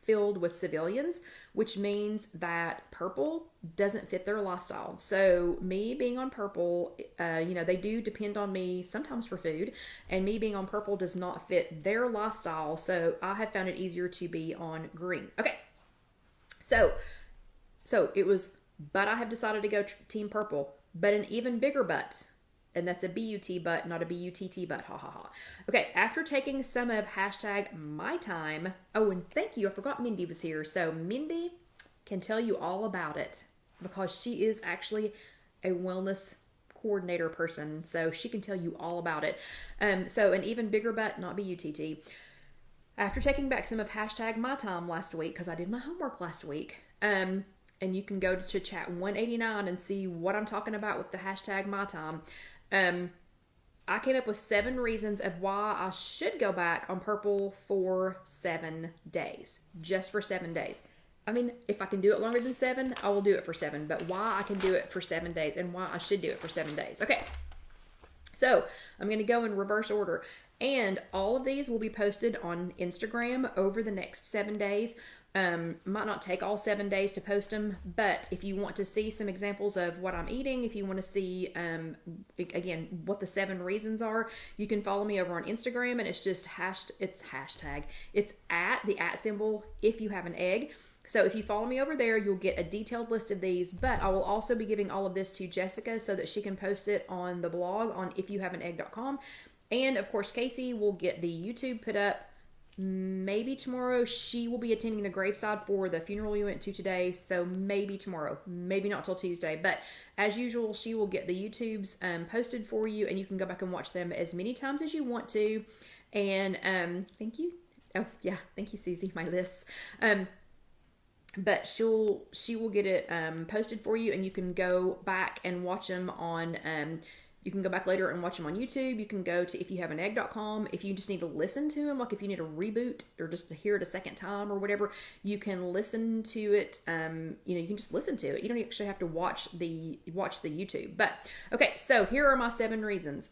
filled with civilians, which means that Purple doesn't fit their lifestyle. So me being on Purple, they do depend on me sometimes for food, and me being on Purple does not fit their lifestyle. So I have found it easier to be on green. Okay, so it was, but I have decided to go Team Purple, but an even bigger but, and that's a B-U-T but, not a B-U-T-T but, ha ha ha. Okay, after taking some of #MyTime, oh, and thank you, I forgot Mindy was here. So Mindy can tell you all about it because she is actually a wellness coordinator person, so she can tell you all about it. So an even bigger but, not B-U-T-T. After taking back some of #MyTime last week, because I did my homework last week, and you can go to chat 189 and see what I'm talking about with the #MyTime. I came up with 7 reasons of why I should go back on Purple for 7 days. Just for 7 days. If I can do it longer than 7, I will do it for 7. But why I can do it for 7 days and why I should do it for 7 days. Okay. So I'm going to go in reverse order. And all of these will be posted on Instagram over the next 7 days. Might not take all 7 days to post them, but if you want to see some examples of what I'm eating, if you want to see, again, what the 7 reasons are, you can follow me over on Instagram, and it's just it's at the @ IfYouHaveAnEgg. So if you follow me over there, you'll get a detailed list of these, but I will also be giving all of this to Jessica so that she can post it on the blog on IfYouHaveAnEgg.com. And of course, Casey will get the YouTube put up maybe tomorrow. She will be attending the graveside for the funeral we went to today, so maybe tomorrow, maybe not till Tuesday, but as usual, she will get the YouTubes posted for you, and you can go back and watch them as many times as you want to. And thank you. Oh yeah, thank you, Susie, my lists. But she will get it posted for you, and you can go back and watch them on you can go back later and watch them on YouTube. You can go to IfYouHaveAnEgg.com. If you just need to listen to them, like if you need a reboot or just to hear it a second time or whatever, you can listen to it. You can just listen to it. You don't actually have to watch the YouTube. But okay, so here are my 7 reasons.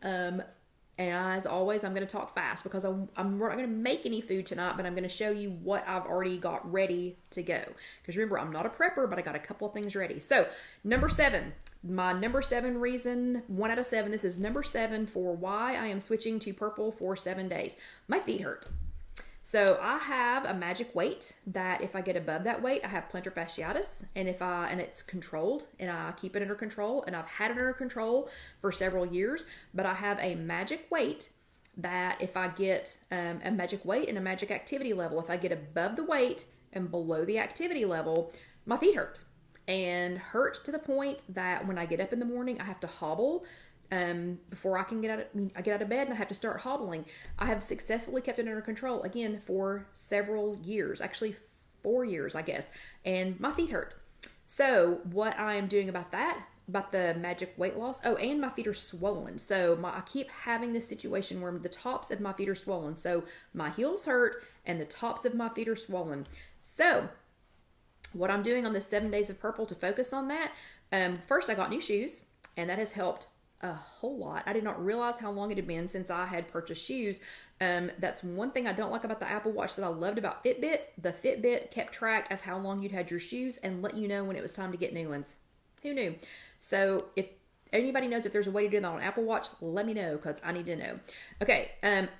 And as always, I'm going to talk fast because we're not going to make any food tonight, but I'm going to show you what I've already got ready to go. Because remember, I'm not a prepper, but I got a couple of things ready. So, number 7. My number 7 reason, 1 out of 7, this is number 7 for why I am switching to purple for 7 days. My feet hurt. So I have a magic weight that if I get above that weight, I have plantar fasciitis, and it's controlled, and I keep it under control, and I've had it under control for several years. But I have a magic weight that if I get a magic weight and a magic activity level, if I get above the weight and below the activity level, my feet hurt, and hurt to the point that when I get up in the morning, I have to hobble. Before I can get out of bed, and I have to start hobbling. I have successfully kept it under control again for several years, actually 4 years, I guess, and my feet hurt. So what I am doing about that, about the magic weight loss, and my feet are swollen. So I keep having this situation where the tops of my feet are swollen. So my heels hurt and the tops of my feet are swollen. So what I'm doing on the 7 days of purple to focus on that, first I got new shoes, and that has helped a whole lot. I did not realize how long it had been since I had purchased shoes. That's one thing I don't like about the Apple Watch that I loved about Fitbit. The Fitbit kept track of how long you'd had your shoes and let you know when it was time to get new ones. Who knew? So if anybody knows if there's a way to do that on Apple Watch, let me know because I need to know. Okay, and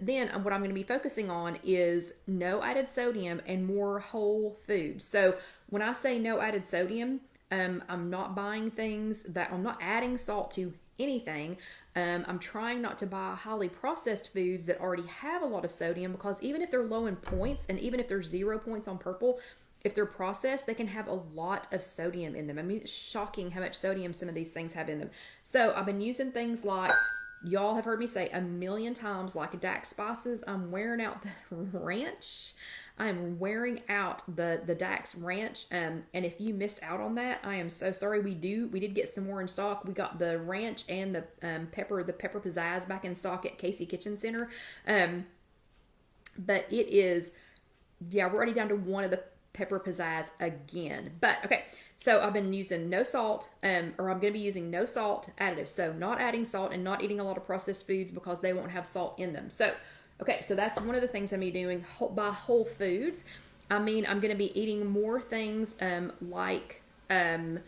then what I'm going to be focusing on is no added sodium and more whole foods. So when I say no added sodium, I'm not buying things that I'm not adding salt to anything. I'm trying not to buy highly processed foods that already have a lot of sodium, because even if they're low in points, and even if they're 0 points on purple, if they're processed, they can have a lot of sodium in them. I mean, it's shocking how much sodium some of these things have in them. So I've been using things like, y'all have heard me say a million times, like Dax spices. I'm wearing out the ranch. I'm wearing out the Dax Ranch, and if you missed out on that, I am so sorry. We did get some more in stock. We got the ranch and the pepper pizzazz back in stock at Casey Kitchen Center, but it is, yeah, we're already down to one of the pepper pizzazz again. But okay, so I've been using no salt, or I'm going to be using no salt additives, so not adding salt and not eating a lot of processed foods because they won't have salt in them. So okay, so that's one of the things I'm doing by whole foods. I mean, I'm going to be eating more things like things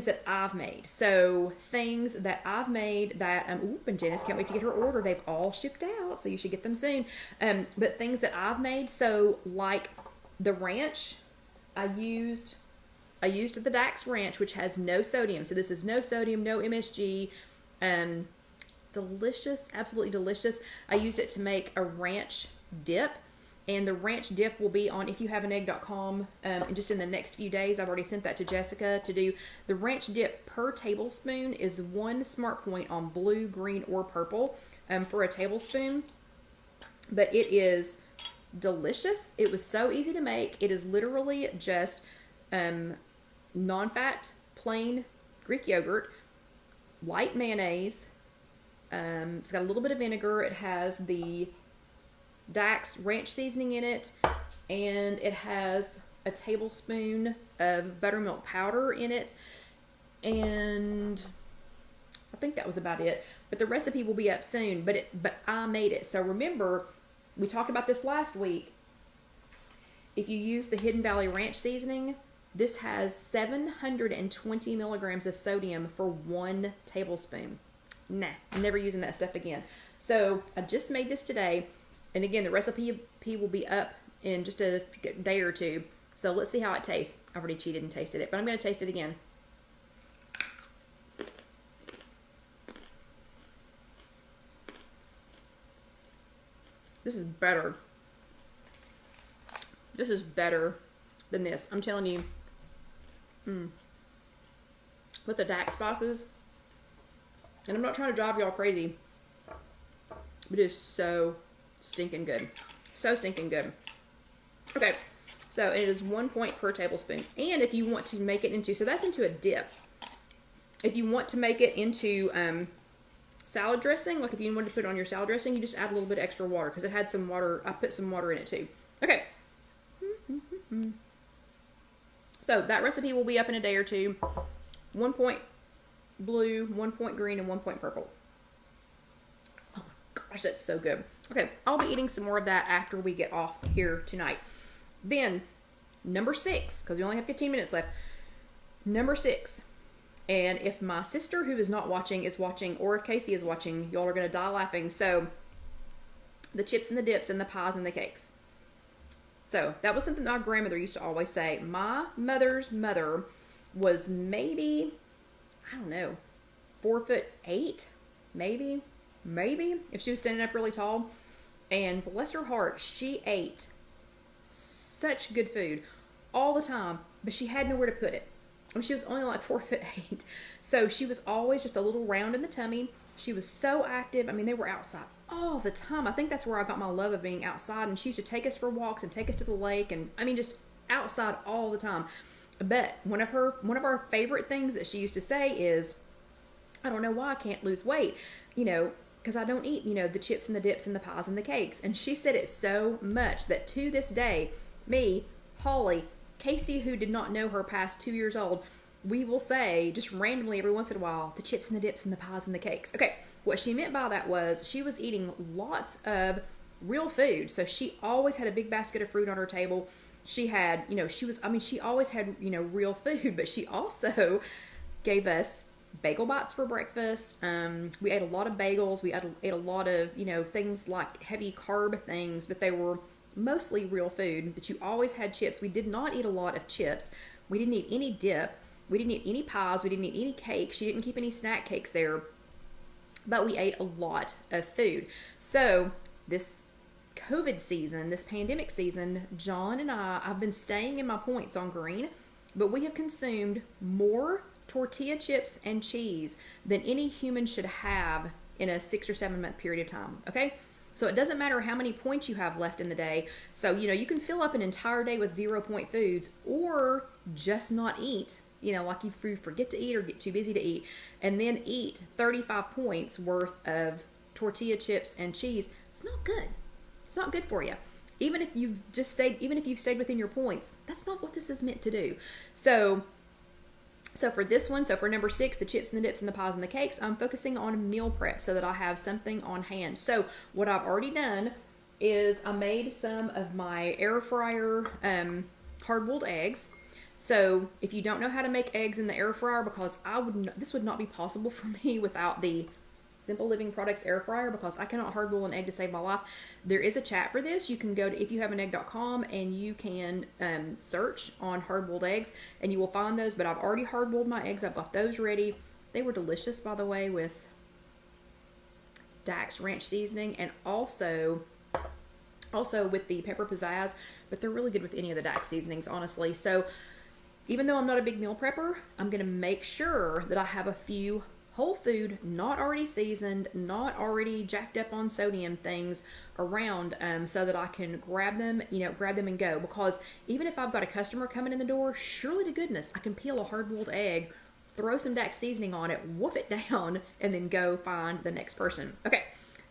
that I've made. So things that I've made that, and Janice can't wait to get her order. They've all shipped out, so you should get them soon. But things that I've made, so like the ranch, I used the Dax Ranch, which has no sodium. So this is no sodium, no MSG, delicious, absolutely delicious. I used it to make a ranch dip, and the ranch dip will be on IfYouHaveAnEgg.com just in the next few days. I've already sent that to Jessica to do. The ranch dip per tablespoon is 1 smart point on blue, green, or purple for a tablespoon, but it is delicious. It was so easy to make. It is literally just non-fat, plain Greek yogurt, light mayonnaise. It's got a little bit of vinegar. It has the Dax ranch seasoning in it, and it has a tablespoon of buttermilk powder in it, and I think that was about it. But the recipe will be up soon. But I made it. So remember, we talked about this last week. If you use the Hidden Valley Ranch seasoning, this has 720 milligrams of sodium for 1 tablespoon. Nah, I'm never using that stuff again. So I just made this today. And again, the recipe will be up in just a day or two. So let's see how it tastes. I've already cheated and tasted it, but I'm going to taste it again. This is better. This is better than this. I'm telling you. With the Dax spices. And I'm not trying to drive y'all crazy, but it is so stinking good. So stinking good. Okay, so it is 1 point per tablespoon. And if you want to make it into, so that's into a dip. If you want to make it into salad dressing, like if you wanted to put it on your salad dressing, you just add a little bit extra water, because it had some water. I put some water in it too. Okay. So that recipe will be up in a day or two. 1 point blue, 1 point green, and 1 point purple. Oh my gosh, that's so good. Okay, I'll be eating some more of that after we get off here tonight. Then, number 6, because we only have 15 minutes left. Number 6. And if my sister, who is not watching, is watching, or if Casey is watching, y'all are going to die laughing. So, the chips and the dips and the pies and the cakes. So, that was something that my grandmother used to always say. My mother's mother was maybe, I don't know, 4'8", maybe, if she was standing up really tall. And bless her heart, she ate such good food all the time, but she had nowhere to put it. I mean, she was only like 4'8", so she was always just a little round in the tummy. She was so active. I mean, they were outside all the time. I think that's where I got my love of being outside. And she used to take us for walks and take us to the lake, and I mean, just outside all the time. But one of our favorite things that she used to say is, I don't know why I can't lose weight, because I don't eat, the chips and the dips and the pies and the cakes. And she said it so much that to this day, me, Holly, Casey, who did not know her past 2 years old, we will say just randomly every once in a while, the chips and the dips and the pies and the cakes. Okay, what she meant by that was she was eating lots of real food. So she always had a big basket of fruit on her table. She had, she always had, real food, but she also gave us bagel bites for breakfast. We ate a lot of bagels. We ate a lot of, things like heavy carb things, but they were mostly real food. But you always had chips. We did not eat a lot of chips. We didn't eat any dip. We didn't eat any pies. We didn't eat any cake. She didn't keep any snack cakes there. But we ate a lot of food. So this COVID season, this pandemic season, John and I've been staying in my points on green, but we have consumed more tortilla chips and cheese than any human should have in a 6 or 7 month period of time. Okay? So it doesn't matter how many points you have left in the day. So, you can fill up an entire day with 0 point foods, or just not eat, like if you forget to eat or get too busy to eat, and then eat 35 points worth of tortilla chips and cheese. It's not good. It's not good for you. Even if you've stayed within your points, that's not what this is meant to do. So for this one, for number 6, the chips and the dips and the pies and the cakes, I'm focusing on meal prep so that I have something on hand. So what I've already done is I made some of my air fryer hard-boiled eggs. So if you don't know how to make eggs in the air fryer, because this would not be possible for me without the Simple Living Products air fryer, because I cannot hard boil an egg to save my life. There is a chat for this. You can go to IfYouHaveAnEgg.com and you can search on hard boiled eggs and you will find those. But I've already hard boiled my eggs. I've got those ready. They were delicious, by the way, with Dax Ranch seasoning and also with the pepper pizzazz. But they're really good with any of the Dax seasonings, honestly. So even though I'm not a big meal prepper, I'm going to make sure that I have a few whole food, not already seasoned, not already jacked up on sodium things around, so that I can grab them and go. Because even if I've got a customer coming in the door, surely to goodness, I can peel a hard-boiled egg, throw some Dax seasoning on it, woof it down, and then go find the next person. Okay,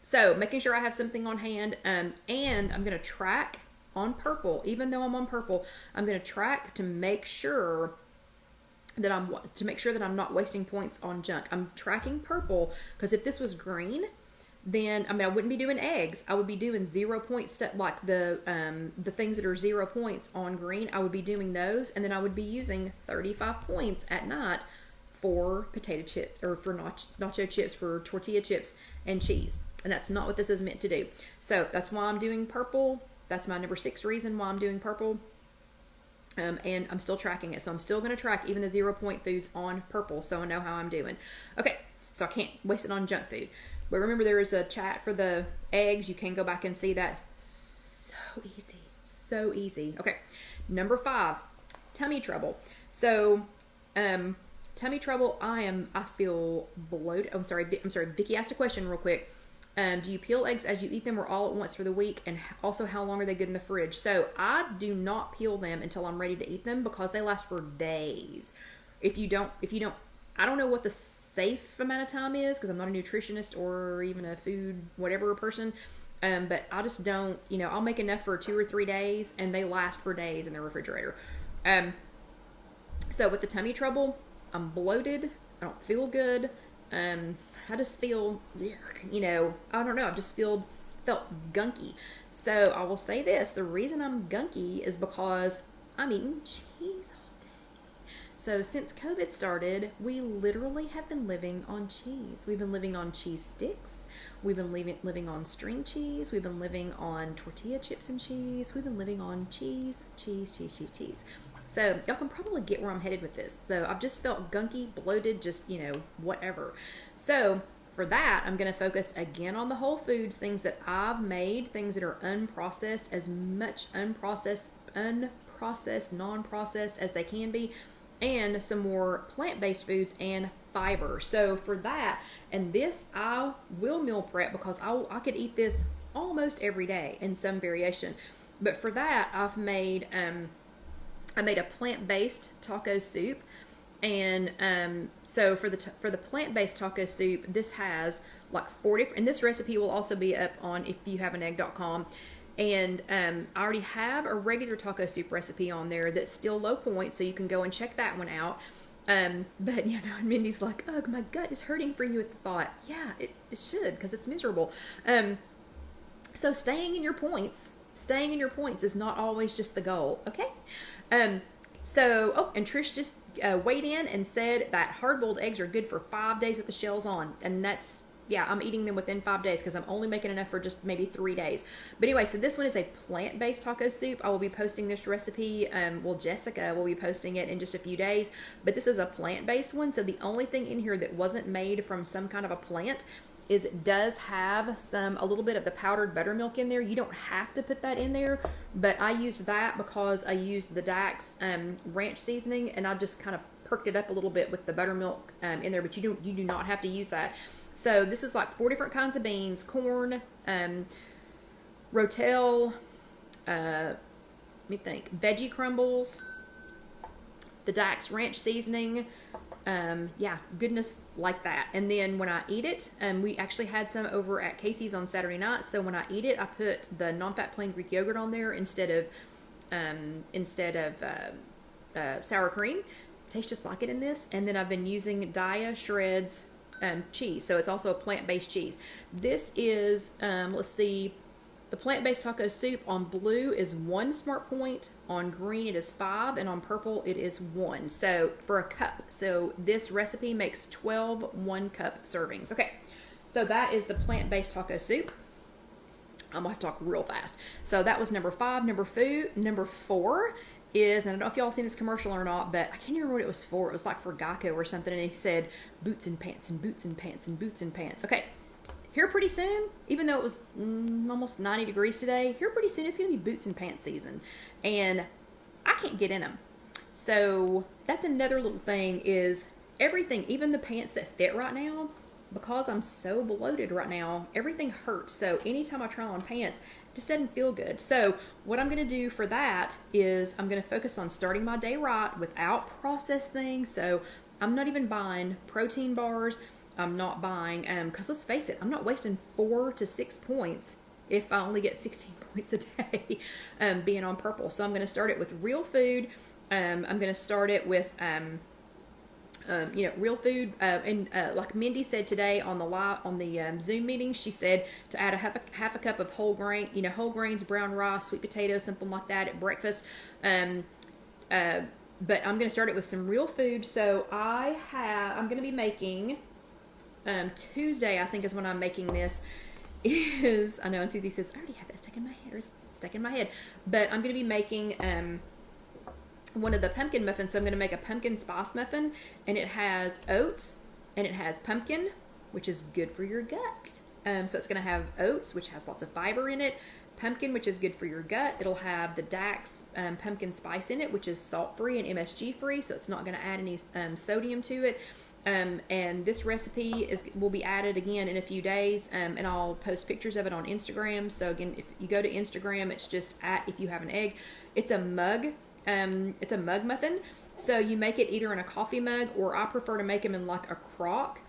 so making sure I have something on hand, and I'm going to track on purple. Even though I'm on purple, I'm going to track to make sure that I'm not wasting points on junk. I'm tracking purple because if this was green, then I wouldn't be doing eggs. I would be doing 0 point stuff, like the things that are 0 points on green. I would be doing those, and then I would be using 35 points at night for potato chips, or for nacho chips, for tortilla chips and cheese. And that's not what this is meant to do. So that's why I'm doing purple. That's my number 6 reason why I'm doing purple. And I'm still tracking it. So I'm still going to track even the 0 point foods on purple, so I know how I'm doing. Okay, so I can't waste it on junk food. But remember, there is a chat for the eggs. You can go back and see that. So easy. So easy. Okay, number 5, tummy trouble. So, tummy trouble, I feel bloated. I'm sorry, Vicky asked a question real quick. Do you peel eggs as you eat them or all at once for the week? And also, how long are they good in the fridge? So I do not peel them until I'm ready to eat them because they last for days. If you don't, I don't know what the safe amount of time is because I'm not a nutritionist or even a food whatever person. But I just don't, I'll make enough for 2 or 3 days and they last for days in the refrigerator. So with the tummy trouble, I'm bloated. don't feel good. I just feel, you know, I don't know. I just felt gunky. So I will say this: the reason I'm gunky is because I'm eating cheese all day. So since COVID started, we literally have been living on cheese. We've been living on cheese sticks. We've been living on string cheese. We've been living on tortilla chips and cheese. We've been living on cheese. So y'all can probably get where I'm headed with this. So I've just felt gunky, bloated, just, you know, whatever. So for that, I'm going to focus again on the whole foods, things that I've made, things that are unprocessed, as much unprocessed, non-processed as they can be, and some more plant-based foods and fiber. So for that, and this I will meal prep because I could eat this almost every day in some variation. But for that, I've made I made a plant-based taco soup, and so for the plant-based taco soup, this has like 4 different, and this recipe will also be up on IfYouHaveAnEgg.com. And I already have a regular taco soup recipe on there that's still low point, so you can go and check that one out. But you know, and Mindy's like, "Ugh, my gut is hurting for you at the thought." Yeah, it should, because it's miserable. So staying in your points is not always just the goal, okay? And Trish just weighed in and said that hard-boiled eggs are good for 5 days with the shells on, and that's, yeah, I'm eating them within 5 days because I'm only making enough for just maybe 3 days. But anyway, so this one is a plant-based taco soup. I will be posting this recipe. Jessica will be posting it in just a few days. But this is a plant-based one. So the only thing in here that wasn't made from some kind of a plant is it does have a little bit of the powdered buttermilk in there. You don't have to put that in there, but I used that because I used the Dax ranch seasoning, and I just kind of perked it up a little bit with the buttermilk in there. But you do not have to use that. So this is like 4 different kinds of beans: corn, rotel, let me think, veggie crumbles, the Dax ranch seasoning, yeah, goodness like that. And then when I eat it, we actually had some over at Casey's on Saturday night. So when I eat it, I put the non-fat plain Greek yogurt on there instead of sour cream. Tastes just like it in this. And then I've been using Daiya Shreds cheese. So it's also a plant-based cheese. This is, let's see, the plant-based taco soup on blue is 1 smart point, on green it is 5, and on purple it is 1. So for a cup. So this recipe makes 12 1-cup servings. Okay, so that is the plant-based taco soup. I'm gonna have to talk real fast. So that was number 5. Number 4 is, and I don't know if y'all seen this commercial or not, but I can't remember what it was for. It was like for Geico or something, and he said boots and pants and boots and pants and boots and pants. Okay, here pretty soon, even though it was almost 90 degrees today, here pretty soon it's going to be boots and pants season, and I can't get in them. So that's another little thing, is everything, even the pants that fit right now, because I'm so bloated right now, everything hurts. So anytime I try on pants, it just doesn't feel good. So what I'm going to do for that is I'm going to focus on starting my day right without processed things. So I'm not even buying protein bars. I'm not buying, because let's face it, I'm not wasting 4 to 6 points if I only get 16 points a day being on purple. So I'm going to start it with real food. I'm going to start it with, real food. And like Mindy said today on the Zoom meeting, she said to add half a cup of whole grains, brown rice, sweet potatoes, something like that at breakfast. But I'm going to start it with some real food. So I'm going to be making, Tuesday, I think is when I'm making this, I know, and Susie says, I already have that stuck in my head, but I'm going to be making, one of the pumpkin muffins. So I'm going to make a pumpkin spice muffin, and it has oats, and it has pumpkin, which is good for your gut. So it's going to have oats, which has lots of fiber in it, pumpkin, which is good for your gut. It'll have the Dax pumpkin spice in it, which is salt-free and MSG-free, so it's not going to add any sodium to it. And this recipe will be added again in a few days, and I'll post pictures of it on Instagram. So again, if you go to Instagram, it's just at IfYouHaveAnEgg. It's a mug muffin. So you make it either in a coffee mug, or I prefer to make them in like a crock.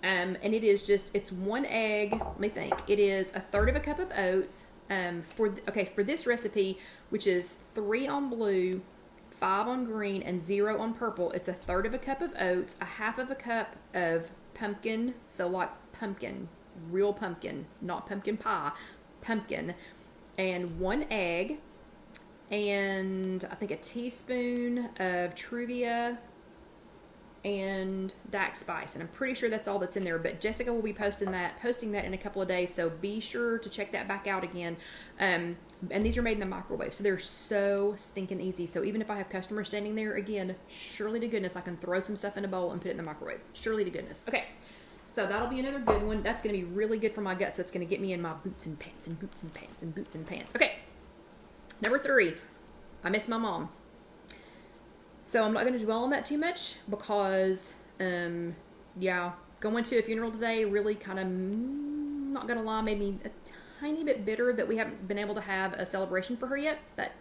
And it's 1 egg. Let me think. It is 1/3 cup of oats. For this recipe, which is 3 on blue, 5 on green, and 0 on purple. It's a third of a cup of oats, a half of a cup of pumpkin, so like pumpkin, real pumpkin, not pumpkin pie, pumpkin, and 1 egg, and I think a teaspoon of Truvia and Dax spice, and I'm pretty sure that's all that's in there. But Jessica will be posting that in a couple of days, so be sure to check that back out again. And these are made in the microwave, so they're so stinking easy. So even if I have customers standing there, again, surely to goodness I can throw some stuff in a bowl and put it in the microwave. Surely to goodness. Okay, so that'll be another good one. That's going to be really good for my gut, so it's going to get me in my boots and pants and boots and pants and boots and pants. Okay, number 3, I miss my mom. So I'm not going to dwell on that too much because, yeah, going to a funeral today really kind of, not going to lie, made me a tiny bit bitter that we haven't been able to have a celebration for her yet, but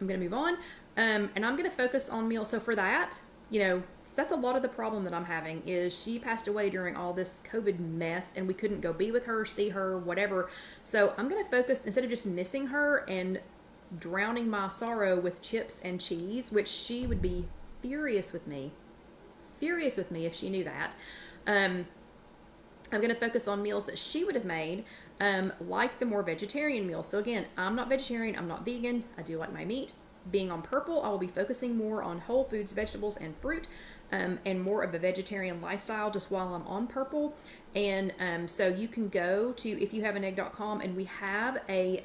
I'm going to move on. And I'm going to focus on meals. So for that, you know, that's a lot of the problem that I'm having is she passed away during all this COVID mess and we couldn't go be with her, see her, whatever. So I'm going to focus, instead of just missing her and drowning my sorrow with chips and cheese, which she would be furious with me if she knew that. I'm going to focus on meals that she would have made, like the more vegetarian meals. So again, I'm not vegetarian, I'm not vegan, I do like my meat. Being on purple, I will be focusing more on whole foods, vegetables, and fruit, and more of a vegetarian lifestyle just while I'm on purple. And so you can go to IfYouHaveAnEgg.com, and we have a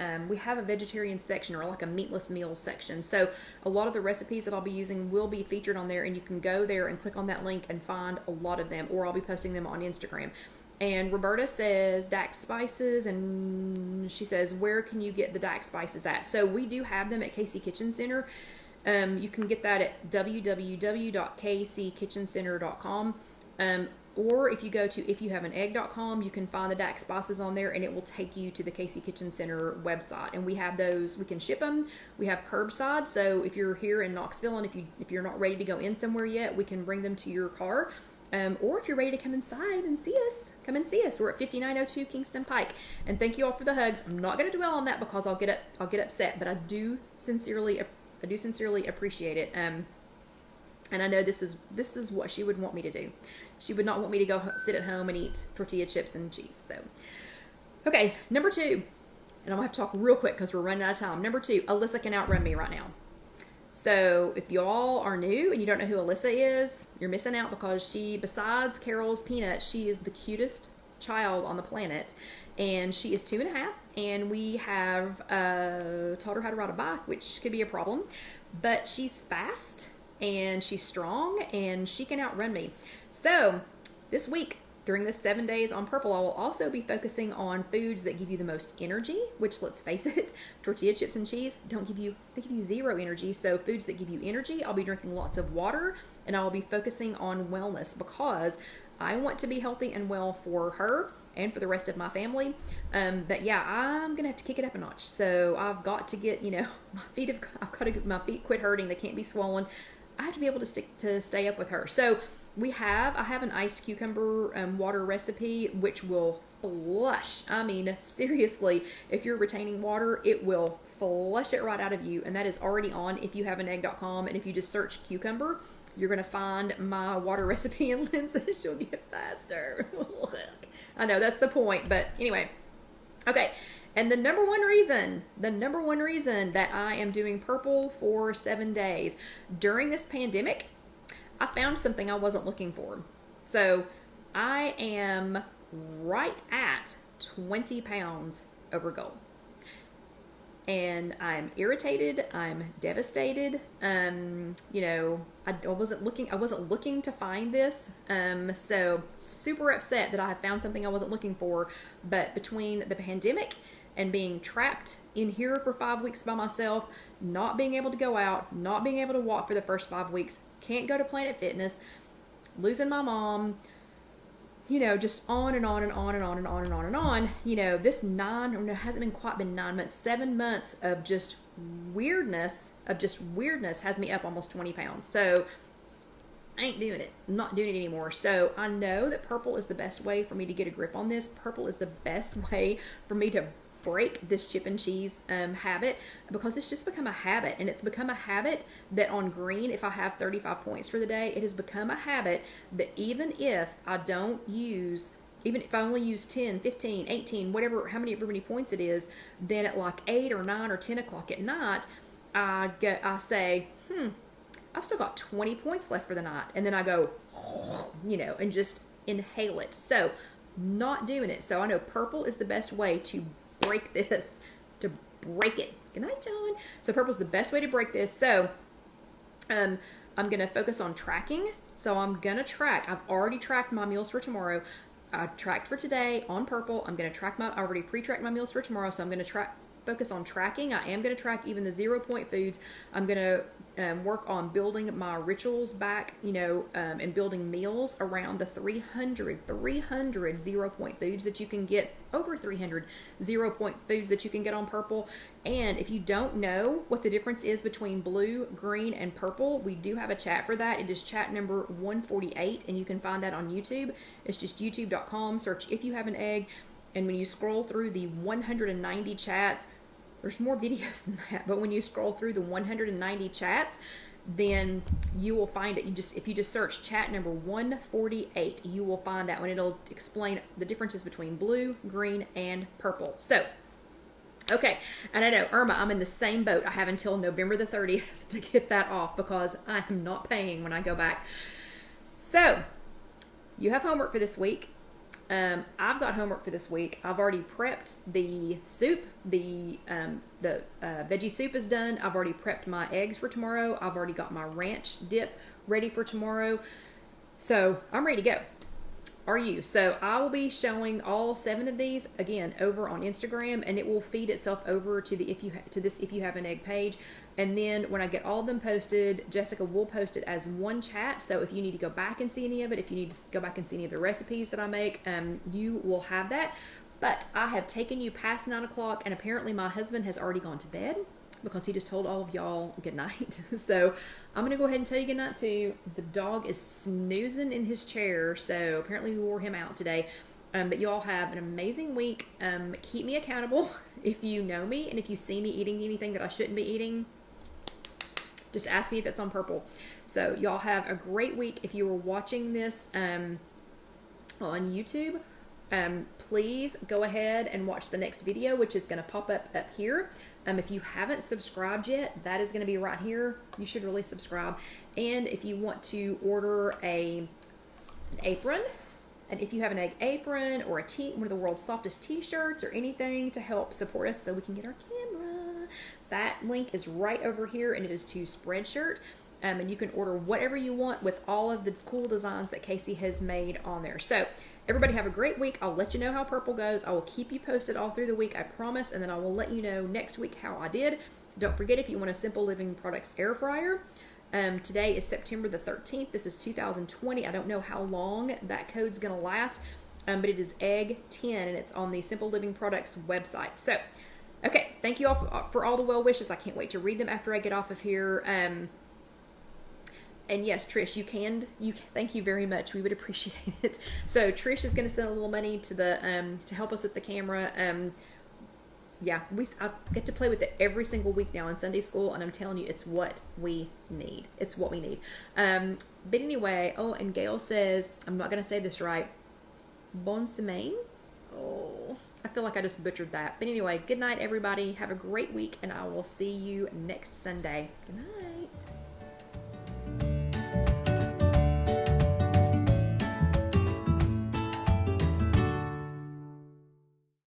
vegetarian section, or like a meatless meals section. So a lot of the recipes that I'll be using will be featured on there, and you can go there and click on that link and find a lot of them, or I'll be posting them on Instagram. And Roberta says Dax spices, and she says, where can you get the Dax spices at? So we do have them at KC Kitchen Center. You can get that at www.kckitchencenter.com. Or if you go to IfYouHaveAnEgg.com, you can find the Dax spices on there, and it will take you to the KC Kitchen Center website. And we have those, we can ship them. We have curbside, so if you're here in Knoxville and if you're not ready to go in somewhere yet, we can bring them to your car. Or if you're ready to come inside and see us, come and see us. We're at 5902 Kingston Pike. And thank you all for the hugs. I'm not going to dwell on that because I'll get upset, but I do sincerely appreciate it. And I know this is what she would want me to do. She would not want me to go sit at home and eat tortilla chips and cheese. So, okay, number 2, and I'm gonna have to talk real quick because we're running out of time. Number 2, Alyssa can outrun me right now. So if y'all are new and you don't know who Alyssa is, you're missing out, because she, besides Carol's Peanut, she is the cutest child on the planet. And she is 2.5, and we have taught her how to ride a bike, which could be a problem. But she's fast, and she's strong, and she can outrun me. So this week, during the 7 days on purple, I will also be focusing on foods that give you the most energy, which, let's face it, tortilla chips and cheese they give you 0 energy. So foods that give you energy, I'll be drinking lots of water, and I will be focusing on wellness, because I want to be healthy and well for her and for the rest of my family. But yeah, I'm gonna have to kick it up a notch. So I've got to get, I've got to get my feet quit hurting. They can't be swollen. I have to be able to stay up with her. So I have an iced cucumber water recipe, which will flush. I mean, seriously, if you're retaining water, it will flush it right out of you. And that is already on IfYouHaveAnEgg.com. And if you just search cucumber, you're going to find my water recipe, and Lynn says she'll get faster. I know that's the point, but anyway. Okay. And the number one reason that I am doing purple for 7 days during this pandemic, I found something I wasn't looking for. So I am right at 20 pounds over goal. And I'm irritated. I'm devastated. I wasn't looking to find this. So super upset that I have found something I wasn't looking for. But between the pandemic and being trapped in here for 5 weeks by myself, not being able to go out, not being able to walk for the first 5 weeks, can't go to Planet Fitness, losing my mom, just on and on and on and on and on and on and on. This hasn't been quite been 9 months, 7 months of just weirdness has me up almost 20 pounds. So I ain't doing it. I'm not doing it anymore. So I know that purple is the best way for me to get a grip on this. Purple is the best way for me to break this chip and cheese habit, because it's just become a habit. And it's become a habit that on green, if I have 35 points for the day, it has become a habit that even if I don't use, even if I only use 10, 15, 18, whatever, however many points it is, then at like 8 or 9 or 10 o'clock at night, I say, I've still got 20 points left for the night. And then I go, and just inhale it. So not doing it. So I know purple is the best way to break this, to break it. Good night, John. So purple is the best way to break this. So I'm going to focus on tracking. So I'm going to track. I've already tracked my meals for tomorrow. I tracked for today on purple. I'm going to track I already pre-tracked my meals for tomorrow. So I'm going to focus on tracking. I am going to track even the 0-point foods. I'm going to work on building my rituals back, and building meals around the 300 0-point foods that you can get, over 300 0-point foods that you can get on purple. And if you don't know what the difference is between blue, green, and purple, we do have a chat for that. It is chat number 148, and you can find that on YouTube. It's just youtube.com, search If You Have an Egg. And when you scroll through the 190 chats, there's more videos than that, but when you scroll through the 190 chats, then you will find it. If you just search chat number 148, you will find that one. It'll explain the differences between blue, green, and purple. So, okay, and I know, Irma, I'm in the same boat. I have until November the 30th to get that off, because I am not paying when I go back. So, you have homework for this week. I've got homework for this week. I've already prepped the soup. The veggie soup is done. I've already prepped my eggs for tomorrow. I've already got my ranch dip ready for tomorrow. So I'm ready to go. Are you? So I will be showing all 7 of these again over on Instagram, and it will feed itself over to the this If You Have an Egg page. And then when I get all of them posted, Jessica will post it as one chat. So if you need to go back and see any of it, if you need to go back and see any of the recipes that I make, you will have that. But I have taken you past 9 o'clock, and apparently my husband has already gone to bed, because he just told all of y'all good night. So I'm going to go ahead and tell you good night too. The dog is snoozing in his chair, so apparently we wore him out today. But you all have an amazing week. Keep me accountable if you know me, and if you see me eating anything that I shouldn't be eating, just ask me if it's on purple. So y'all have a great week. If you were watching this on YouTube, please go ahead and watch the next video, which is going to pop up here. If you haven't subscribed yet, that is going to be right here. You should really subscribe. And if you want to order an apron, and If You Have an Egg apron, or one of the world's softest t-shirts, or anything to help support us so we can get our camera, that link is right over here, and it is to Spreadshirt. And you can order whatever you want with all of the cool designs that Casey has made on there. So everybody have a great week. I'll let you know how purple goes. I will keep you posted all through the week, I promise. And then I will let you know next week how I did. Don't forget, if you want a Simple Living Products air fryer, today is September the 13th. This is 2020. I don't know how long that code's going to last, but it is egg 10, and it's on the Simple Living Products website. So, okay, thank you all for all the well wishes. I can't wait to read them after I get off of here. And yes, Trish, thank you very much. We would appreciate it. So Trish is going to send a little money to to help us with the camera. Yeah, I get to play with it every single week now in Sunday school, and I'm telling you, it's what we need. It's what we need. But anyway, and Gail says, I'm not going to say this right, bon semaine. Oh, I feel like I just butchered that. But anyway, good night, everybody. Have a great week, and I will see you next Sunday. Good night.